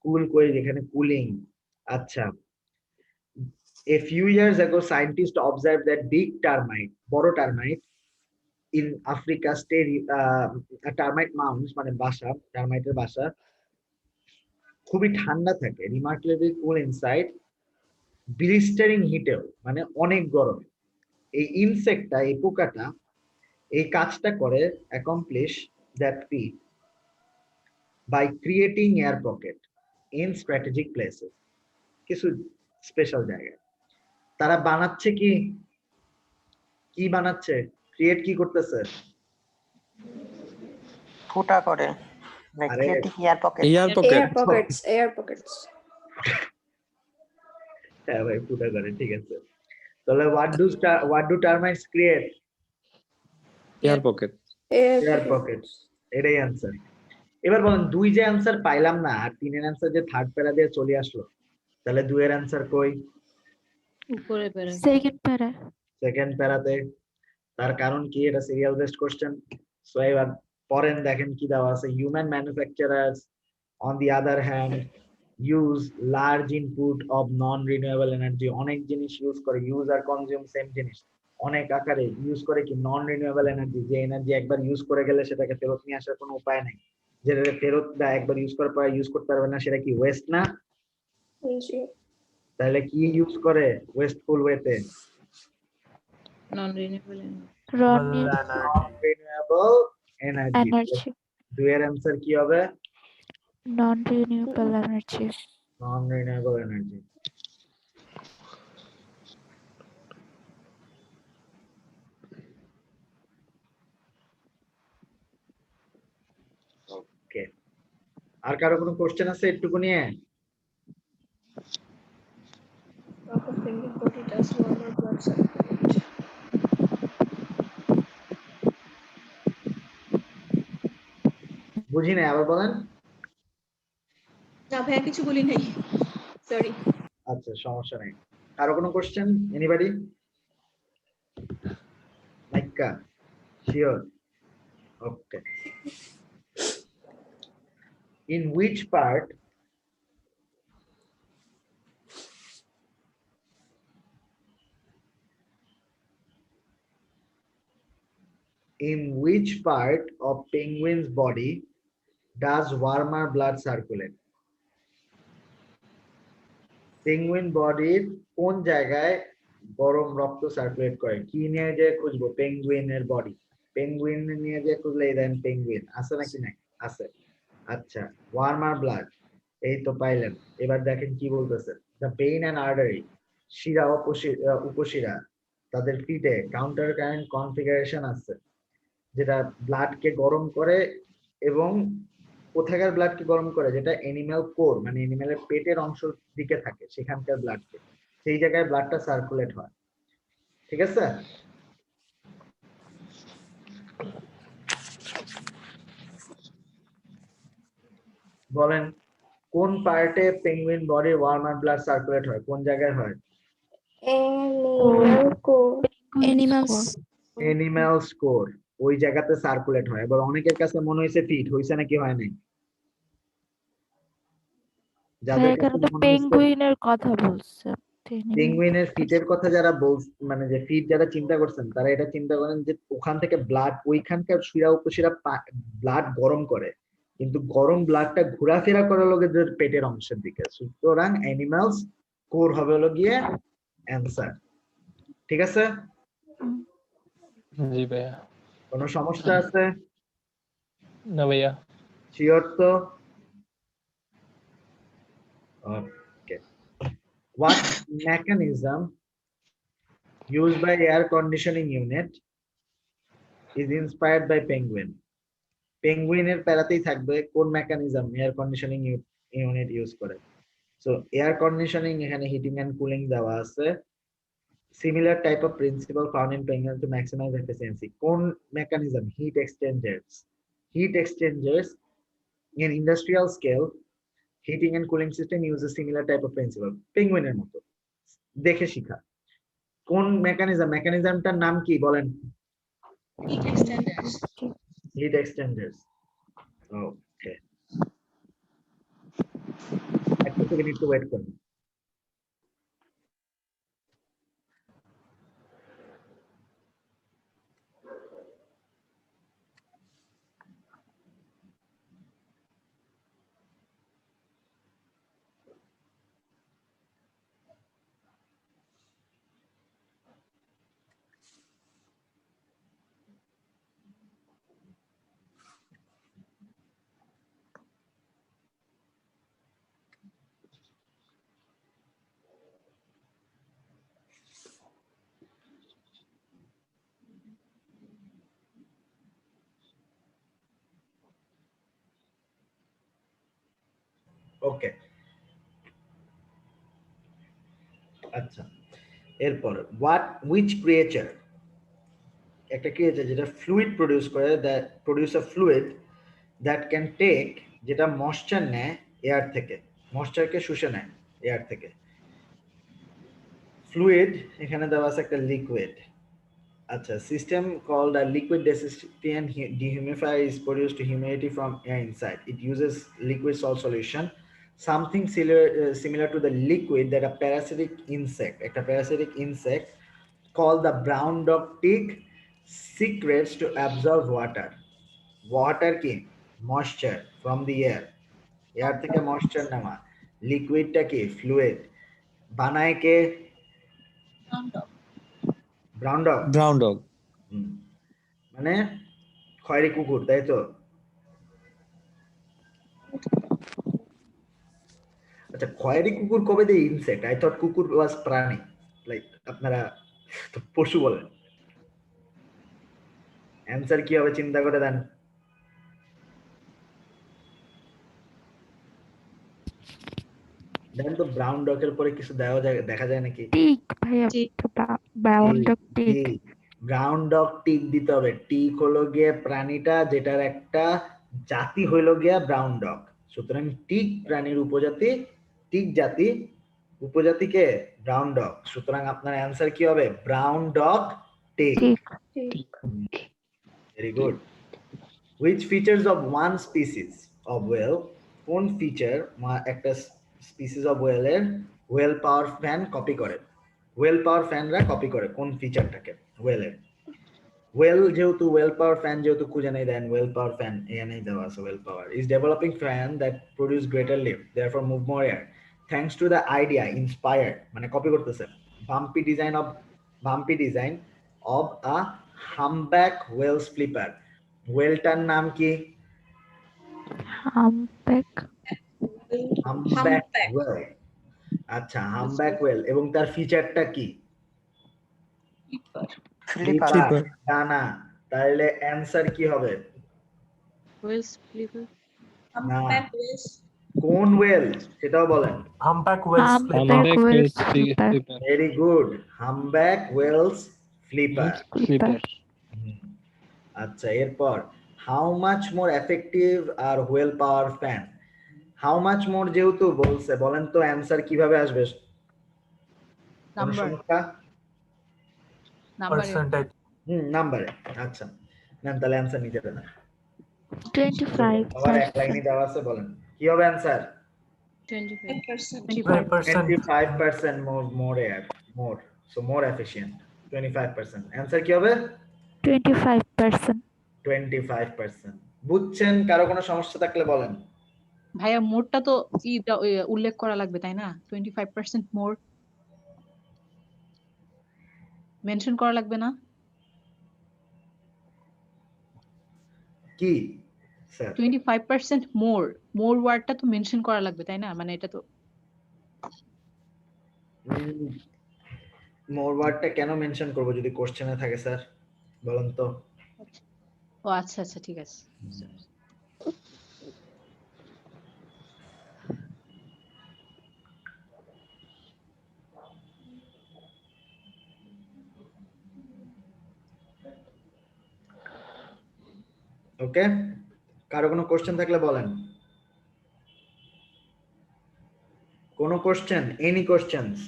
S1: কুল কই? যেখানে কুলিং। আচ্ছা, a few years ago scientists observed that big termite, বড় termite in Africa stay termite mounds, মানে বাসা, টার্মাইটের বাসা খুবই ঠান্ডা থাকে, remarkably cool inside, blistering heater, মানে অনেক গরম। এই ইনসেক্টটা, এই পোকাটা এই কাজটা করে accomplish that feat by creating air pocket in strategic places, কিছু স্পেশাল জায়গায়। তারা বানাচ্ছে কি, কি বানাচ্ছে? ক্রিয়েট কি করতেছে?
S8: ফুটা করে,
S1: আরে
S8: এয়ার পকেট।
S5: air pockets.
S1: হ্যাঁ ভাই, ফুটা করে, ঠিক আছে। তাহলে what do termites create?
S10: Air pocket.
S1: Air Pockets, এটাই आंसर। এবার বলেন, 2 যে आंसर পাইলাম না আর 3 এর आंसर যে থার্ড প্যারা দিয়ে চলে আসলো, তাহলে 2 এর आंसर কই?
S4: উপরে প্যারা,
S1: সেকেন্ড প্যারাতে। তার কারণ কি? এটা সিরিয়াল বেসড কোশ্চেন। সো এবার পরেন, দেখেন কি দেওয়া আছে। Human manufacturers on the other hand use large input of non renewable energy, অনেক জিনিস ইউজ করে, ইউজ আর কনজিউম সেম জিনিস, অনেক আকারে ইউজ করে কি নন রিনিউয়েবল এনার্জি, যে এনার্জি একবার ইউজ করে গেলে সেটাকে ফেরত নিয়ে আসার কোনো উপায় নেই, যেটা ফেরত দেয় একবার ইউজ করার পর ইউজ করতে পারবে না, সেটা কি ওয়েস্ট না? তাহলে কি ইউজ করে ওয়েস্টফুল ওয়েতে?
S4: নন রিনিউয়েবল
S1: এনার্জি। 2 এর आंसर কি হবে?
S11: নন রিনিউয়েবল এনার্জি।
S1: ওকে, আর কারো কোনো কোশ্চেন আছে একটুকু নিয়ে?
S5: Proper thinking body does normal blood circulate.
S1: বুঝি নাই, আবার বলেন।
S5: না ভাইয়া কিছু বলি নাই, সরি।
S1: আচ্ছা, সমস্যা নেই। কারো কোনো কোশ্চেন? এনিবডি? লাইকা sure? Okay. In which part of penguin's body does warmer blood circulate? Penguin বডির কোন জায়গায় গরম রক্ত সার্কুলেট করে? কি নিয়ে যে খুঁজবো? পেঙ্গুইনের বডি। পেঙ্গুইন নিয়ে যে খুঁজলে দেন পেঙ্গুইন আছে নাকি? নাই, আছে। আচ্ছা, ওয়ার্মার ব্লাড, এই তো পাইলেন। এবার দেখেন কি বলতেছে। দ্য পেইন অ্যান্ড আর্টারি, শিরা উপশিরা, তাদের ফিটে কাউন্টার কারেন্ট কনফিগারেশন আছে, যেটা ব্লাডকে গরম করে। এবং কোথাকার ব্লাডকে গরম করে? যেটা এনিম্যাল কোর, মানে এনিম্যালের পেটের অংশ দিকে থাকে, সেখানকার ব্লাডকে, সেই জায়গায় ব্লাডটা সার্কুলেট হয়। ঠিক আছে? বলেন কোন পার্টে penguin body warmer blood circulate হয়? কোন জায়গায় হয়?
S3: Animals.
S1: এনিম্যালস কোর, ওই জায়গাতে সার্কুলেট হয়। এবার অনেকের কাছে মনে হয়েছে ফিট হইছে নাকি হয় নাই? যাদের কাছে
S11: এখানে তো
S1: মনে হয়েছে
S11: পেঙ্গুইনের কথা বলছে।
S1: পেঙ্গুইনের ফিটের কথা যারা মানে যে ফিট যারা চিন্তা করছেন, তারা এটা চিন্তা করেন যে ওখান থেকে ব্লাড, ওইখানকার শিরা উপশিরা ব্লাড গরম করে, কিন্তু গরম ব্লাডটা ঘোরাফেরা করে লোকেদের পেটের অংশের দিকে। সুতরাং অ্যানিমালস কোর হবে হলো গিয়ে অ্যান্সার। ঠিক আছে?
S9: জি ভাইয়া।
S1: কোনো সমস্যা আছে?
S9: না ভাইয়া।
S1: শিওর তো? Okay. What mechanism used by air conditioning unit is inspired by penguin? পেঙ্গুইনের প্যারাতেই থাকবে কোন mechanism air conditioning unit use করে। সো এয়ার কন্ডিশনিং, এখানে হিটিং এন্ড কুলিং দেওয়া আছে। Similar type of principle found in penguin to maximise efficiency. কোন mechanism? Heat exchangers. Heat exchangers in industrial scale heating and cooling system uses similar type of principle. পেঙ্গুইনের মতো, দেখে শিখা। কোন মেকানিজম? মেকানিজমটার নাম কি বলেন?
S5: হিট এক্সটেন্ডার্স।
S1: হিট এক্সচেঞ্জার্স। ওকে, একটা সেকেন্ড একটু ওয়েট করুন। ওকে, আচ্ছা। এরপর which creature, একটা ক্রিয়েচার যেটা ফ্লুইড প্রডিউস করে, that produce a fluid that can take, যেটা ময়েশ্চার নেয় এয়ার থেকে, ময়েশ্চারকে শুষে নেয় এয়ার থেকে। ফ্লুইড এখানে দেওয়া আছে একটা লিকুইড। আচ্ছা, system called a liquid desiccant dehumidifier is produced humidity from air inside. It uses liquid salt solution, something similar to the liquid that a parasitic insect called the brown dog tick secretes to absorb water. Water কি? Moisture from the air. Air থেকে ময়েশ্চার নেওয়া। লিকুইডটা কি? ফ্লুইড। বানায় কে? Brown dog.
S10: Brown dog.
S1: মানে খয়েরি কুকুর, তাই তো? আচ্ছা, খয়েরি কুকুর কবে দিয়ে ইনসেক্ট? আই থট কুকুর ওয়াজ প্রাণী, লাইক আপনারা তো পশু বলেন। অ্যান্সার কি হবে চিন্তা করে দেন। দেখেন তো ব্রাউন ডগের পরে কিছু দেখা যায় নাকি?
S11: টিক ভাইয়া, brown dog tick.
S1: Brown dog tick দিতে হবে। টিক হলো গিয়ে প্রাণীটা যেটার একটা জাতি হইল গিয়া ব্রাউন ডগ, সুতরাং টিক প্রাণীর উপজাতি, টিক জাতি উপজাতিকে ব্রাউন ডগ, সুতরাং আপনার অ্যান্সার কি হবে? Brown dog tick. Very good. Which features of one species of whale, কোন ফিচার একটা স্পিসিস অফ whale এর whale power fan কপি করে? whale power fanরা কপি করে কোন ফিচারটাকে whale এর? whale যেহেতু whale power fan যেহেতু খুঁজে নেই দেন whale power fan এখানেই দেওয়া আছে, whale power is developing fan that produce greater lift therefore move more air thanks to the idea inspired, মানে কপি করতেছে, bumpy design of a humpback whale's flipper. whaleটার নাম কি?
S11: Humpback
S1: humpback well. আচ্ছা, হামব্যাক ওয়েল এবং তার ফিচারটা কি?
S8: ফ্লিপার।
S1: ডানা। তাহলে অ্যানসার কি হবে?
S4: Whales flipper.
S5: Humpback whales.
S1: কোন ওয়েল সেটাও বলেন।
S6: Humpback whales
S11: humpback whales flipper
S1: very good, humpback whales flipper.
S11: Flipper
S1: আচ্ছা, এরপর how much more effective are whale power fan? How much more যেহেতু বলছে, বলেন তো অ্যানসার কিভাবে আসবে?
S4: নাম্বার
S6: পার্সেন্টেজ
S1: নাম্বারে। আচ্ছা নেন তাহলে অ্যানসার নিতে দেন।
S11: 25
S1: আবার এক লাইনই দেওয়া আছে, বলেন কি হবে answer? 25% more air, more, so more efficient. 25%. Answer কি হবে?
S11: 25%.
S1: 25%. বুঝছেন? কারো কোনো সমস্যা থাকলে বলেন।
S4: ভাইয়া মোরটা তো উল্লেখ করা লাগবে তাই না? 25% মোর মেনশন করা লাগবে না?
S1: কি স্যার?
S4: 25% মোর ওয়ার্ডটা তো মেনশন করা লাগবে তাই না? মানে এটা তো
S1: মোর ওয়ার্ডটা কেন মেনশন করব যদি কোশ্চেনে থাকে স্যার? বলেন তো।
S4: ও আচ্ছা আচ্ছা ঠিক আছে।
S1: ওকে, কারো কোনো কোশ্চেন থাকলে বলেন। কোনো কোশ্চেন? Any questions?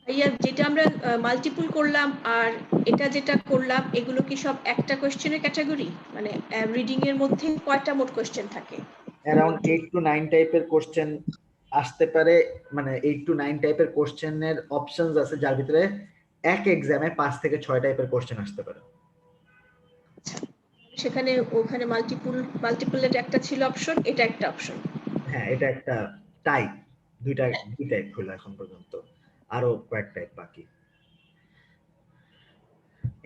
S5: ভাইয়া যেটা আমরা মাল্টিপল করলাম আর এটা যেটা করলাম এগুলো কি সব একটা কোশ্চেনের ক্যাটাগরি? মানে রিডিং এর মধ্যে কয়টা মোট কোশ্চেন থাকে?
S1: অ্যারাউন্ড 8 to 9 টাইপের কোশ্চেন আসতে পারে, মানে 8 to 9 টাইপের কোশ্চেনের অপশনস আছে যার ভিতরে এক এক্সামে 5 থেকে 6 টাইপের কোশ্চেন আসতে পারে।
S5: সেখানে ওখানে মাল্টিপলের একটা ছিল অপশন, এটা একটা অপশন।
S1: হ্যাঁ, এটা একটা টাইপ, দুই টাইপ হলো এখন পর্যন্ত, আরো কয়েক টাইপ বাকি।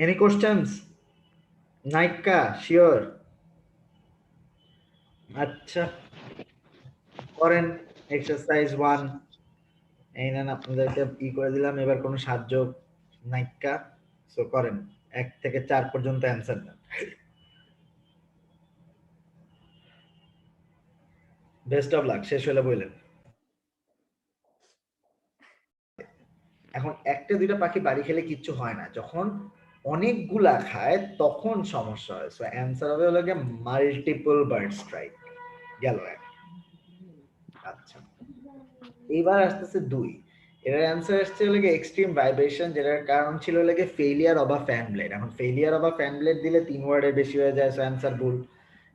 S1: Any questions? নাইকা শিওর? আচ্ছা করেন এক্সারসাইজ 1। এই নেন আপনাদেরকে করে দিলাম, এবার কোনো সাহায্য নাইকা, সো করেন 1 থেকে 4 পর্যন্ত অ্যানসার দেন। বেস্ট অফ লাক, শেষ হলে বললেন। এখন একটা দুইটা পাখি বাড়ি খেলে কিচ্ছু হয় না, যখন অনেকগুলা খায় তখন সমস্যা হয়। সো অ্যানসার হবে হলো গিয়ে মাল্টিপল বার্ড স্ট্রাইক। গেল এক। আচ্ছা, এইবার আসতেছে 2। এটার অ্যানসার আসছে হলো গিয়ে এক্সট্রিম ভাইব্রেশন, যেটার কারণ ছিল হলো গিয়ে failure of a fan blade. এখন failure of a fan blade দিলে 3 ওয়ার্ডের বেশি হয়ে যায়, সো অ্যানসার ভুল।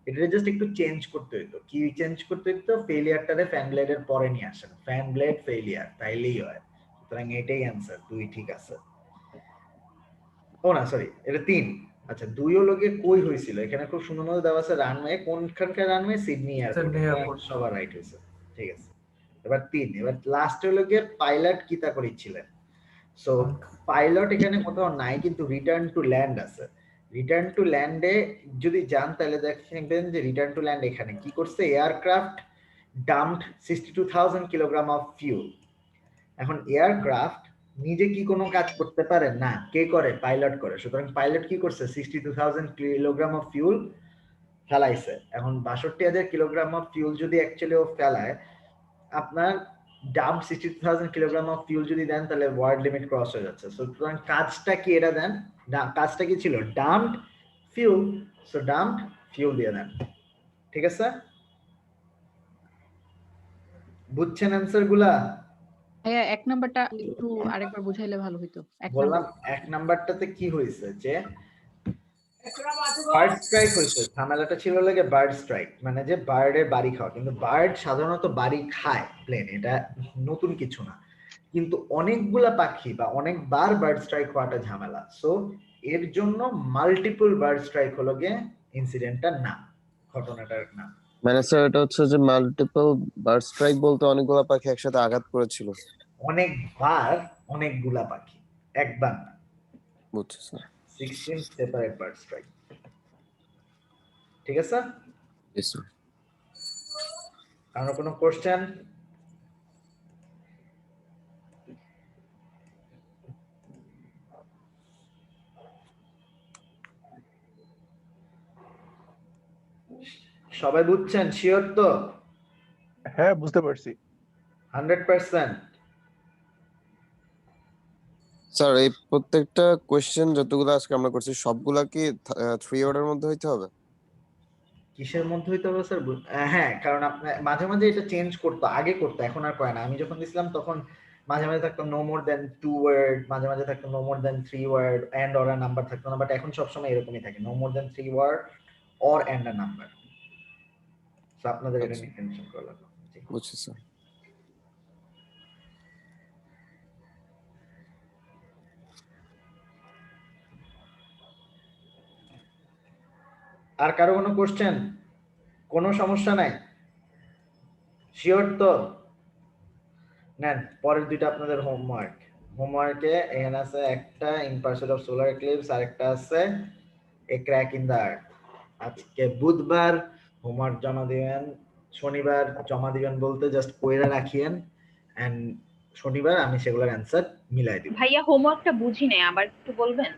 S1: এটা জাস্ট একটু চেঞ্জ করতে হইতো। কি চেঞ্জ করতে হইতো? ফেলিয়ারটারে ফ্যান ব্লেডের পরে নিয়ে আসেন, ফ্যান ব্লেড ফেলিয়ার, তাইলেই হয়। সুতরাং এটাই অ্যানসার, 2 ঠিক আছে। ও না সরি, এটা 3। আচ্ছা, 2 ও লোকে কই হয়েছিল? এখানে খুব সুন্দর মতো দেওয়া আছে রানওয়ে, কোনখানকার রানওয়ে? সিডনি এয়ারপোর্ট, সবার রাইট হয়েছে, ঠিক আছে। এবার 3, এবার লাস্ট হলো গিয়ে পাইলট কিতা করেছিলেন। সো পাইলট এখানে কোথাও নাই, কিন্তু রিটার্ন টু ল্যান্ড আছে। রিটার্ন টু ল্যান্ডে যদি যান তাহলে দেখবেন যে রিটার্ন টু ল্যান্ড এখানে কি করছে? Aircraft dumped 62,000 kilogram of fuel. এখন এয়ারক্রাফট নিজে কি কোনো কাজ করতে পারে না, কে করে? পাইলট করে। সুতরাং পাইলট কি করছে? 62,000 কিলোগ্রাম অফ ফিউল ফেলাইছে। এখন 62,000 কিলোগ্রাম অফ ফিউল যদি অ্যাকচুয়ালি ও ফেলায়, আপনার ডাম্প 62,000 কিলোগ্রাম অফ ফিউল যদি দেন তাহলে ওয়ার্ড লিমিট ক্রস হয়ে যাচ্ছে। সো সুতরাং কাজটা কি এটা দেন, কাজটা কি ছিল, ডাম্পড ফিউল, সো ডাম্পড ফিউল দিয়ে দেন। ঠিক আছে, বুঝছেন অ্যান্সার গুলা?
S4: ভাইয়া 1 নাম্বারটা একটু আরেকবার বুঝাইলে ভালো হতো। 1
S1: বললাম
S4: নাম্বার
S1: 1 নাম্বারটাতে কি হয়েছে যে বার্ড স্ট্রাইক হয়েছে, ঝামেলাটা ছিল লাগে বার্ড স্ট্রাইক, মানে যে বার্ডের বাড়ি খাওয়া। কিন্তু বার্ড সাধারণত বাড়ি খায় প্লেন, এটা নতুন কিছু না, কিন্তু অনেকগুলা পাখি বা অনেকবার বার্ড স্ট্রাইক হওয়াটা ঝামেলা। সো এর জন্য মাল্টিপল বার্ড স্ট্রাইক হলো গিয়ে ইনসিডেন্টটা না, ঘটনাটার না।
S12: মানে স্যার এটা হচ্ছে যে মাল্টিপল বার্ড স্ট্রাইক বলতে অনেকগুলো পাখি একসাথে আঘাত করেছিল।
S1: অনেকবার অনেকগুলা পাখি, একবার না।
S12: বুঝছি স্যার।
S1: 16 separate bird strike. ঠিক আছে,
S12: Yes, sir.
S1: আর কোনো কোশ্চেন? সবাই বুঝছেন, শিওর তো?
S7: হ্যাঁ বুঝতে পারছি।
S1: 100%?
S12: স্যার এই প্রত্যেকটা কোশ্চেন যতগুলো আজকে আমরা করছি সবগুলা কি 3 অর্ডারের মধ্যে হইতে হবে?
S1: কিসের মধ্যে হইতে হবে স্যার? হ্যাঁ, কারণ আপনার মাঝে মাঝে এটা চেঞ্জ করতো, আগে করতো, এখন আর করে না। আমি যখন দিছিলাম তখন মাঝে মাঝে থাকতো নো মোর দেন 2 ওয়ার্ড, মাঝে মাঝে থাকতো no more than 3 word, and or a number থাকতো না, বাট এখন সবসময় এরকমই থাকে, no more than 3 word or and a number. So আপনাদের এটা নিয়ে টেনশন করা লাগবে।
S12: বুঝছি স্যার।
S1: আর কারো কোনো কোশ্চেন? কোনো সমস্যা নাই? শিওর তো? নেন পরের দুইটা আপনাদের হোমওয়ার্ক। হোমওয়ার্কে এখানে আছে একটা in pursuit of solar eclipse, আর একটা আছে a crack in the earth. আজকে বুধবার হোমওয়ার্ক জমা দিবেন, শনিবার জমা দিবেন বলতে জাস্ট কইরা রাখিয়েন, এন্ড শনিবার আমি সেগুলোর অ্যানসার মিলাই দিব।
S13: ভাইয়া হোমওয়ার্কটা বুঝি নাই, আবার একটু বলবেন?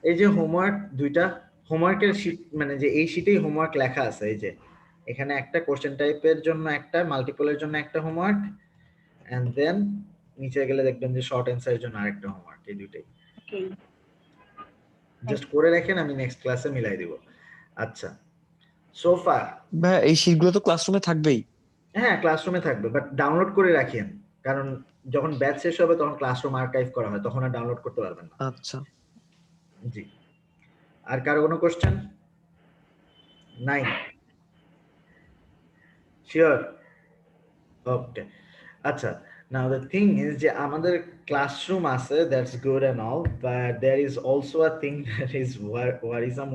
S1: এই যে হোমওয়ার্ক দুইটা, হোমওয়ার্কের শীট মানে যে এই শীটেই হোমওয়ার্ক লেখা আছে, এই যে এখানে একটা কোশ্চেন টাইপের জন্য একটা, মাল্টিপলের জন্য একটা হোমওয়ার্ক, এন্ড দেন নিচে গেলে দেখবেন যে শর্ট অ্যানসারের জন্য আরেকটা হোমওয়ার্ক। এই দুইটাই জাস্ট করে রাখেন, আমি নেক্সট ক্লাসে মিলাই দিব। আচ্ছা, সো ফার
S10: ভাই এই শীটগুলো তো ক্লাসরুমে থাকবেই।
S1: হ্যাঁ ক্লাসরুমে থাকবে, বাট ডাউনলোড করে রাখেন, কারণ যখন ব্যাচ শেষ হবে তখন ক্লাসরুম আর্কাইভ করা হয়, তখন আর ডাউনলোড করতে পারবেন না।
S10: আচ্ছা
S1: জি, আর কারো কোনো কোশ্চেন নাই? শিওর? ওকে, আচ্ছা। Now the thing is যে আমাদের ক্লাসরুম আছে, that's good and all, but there is also a thing that is worrisome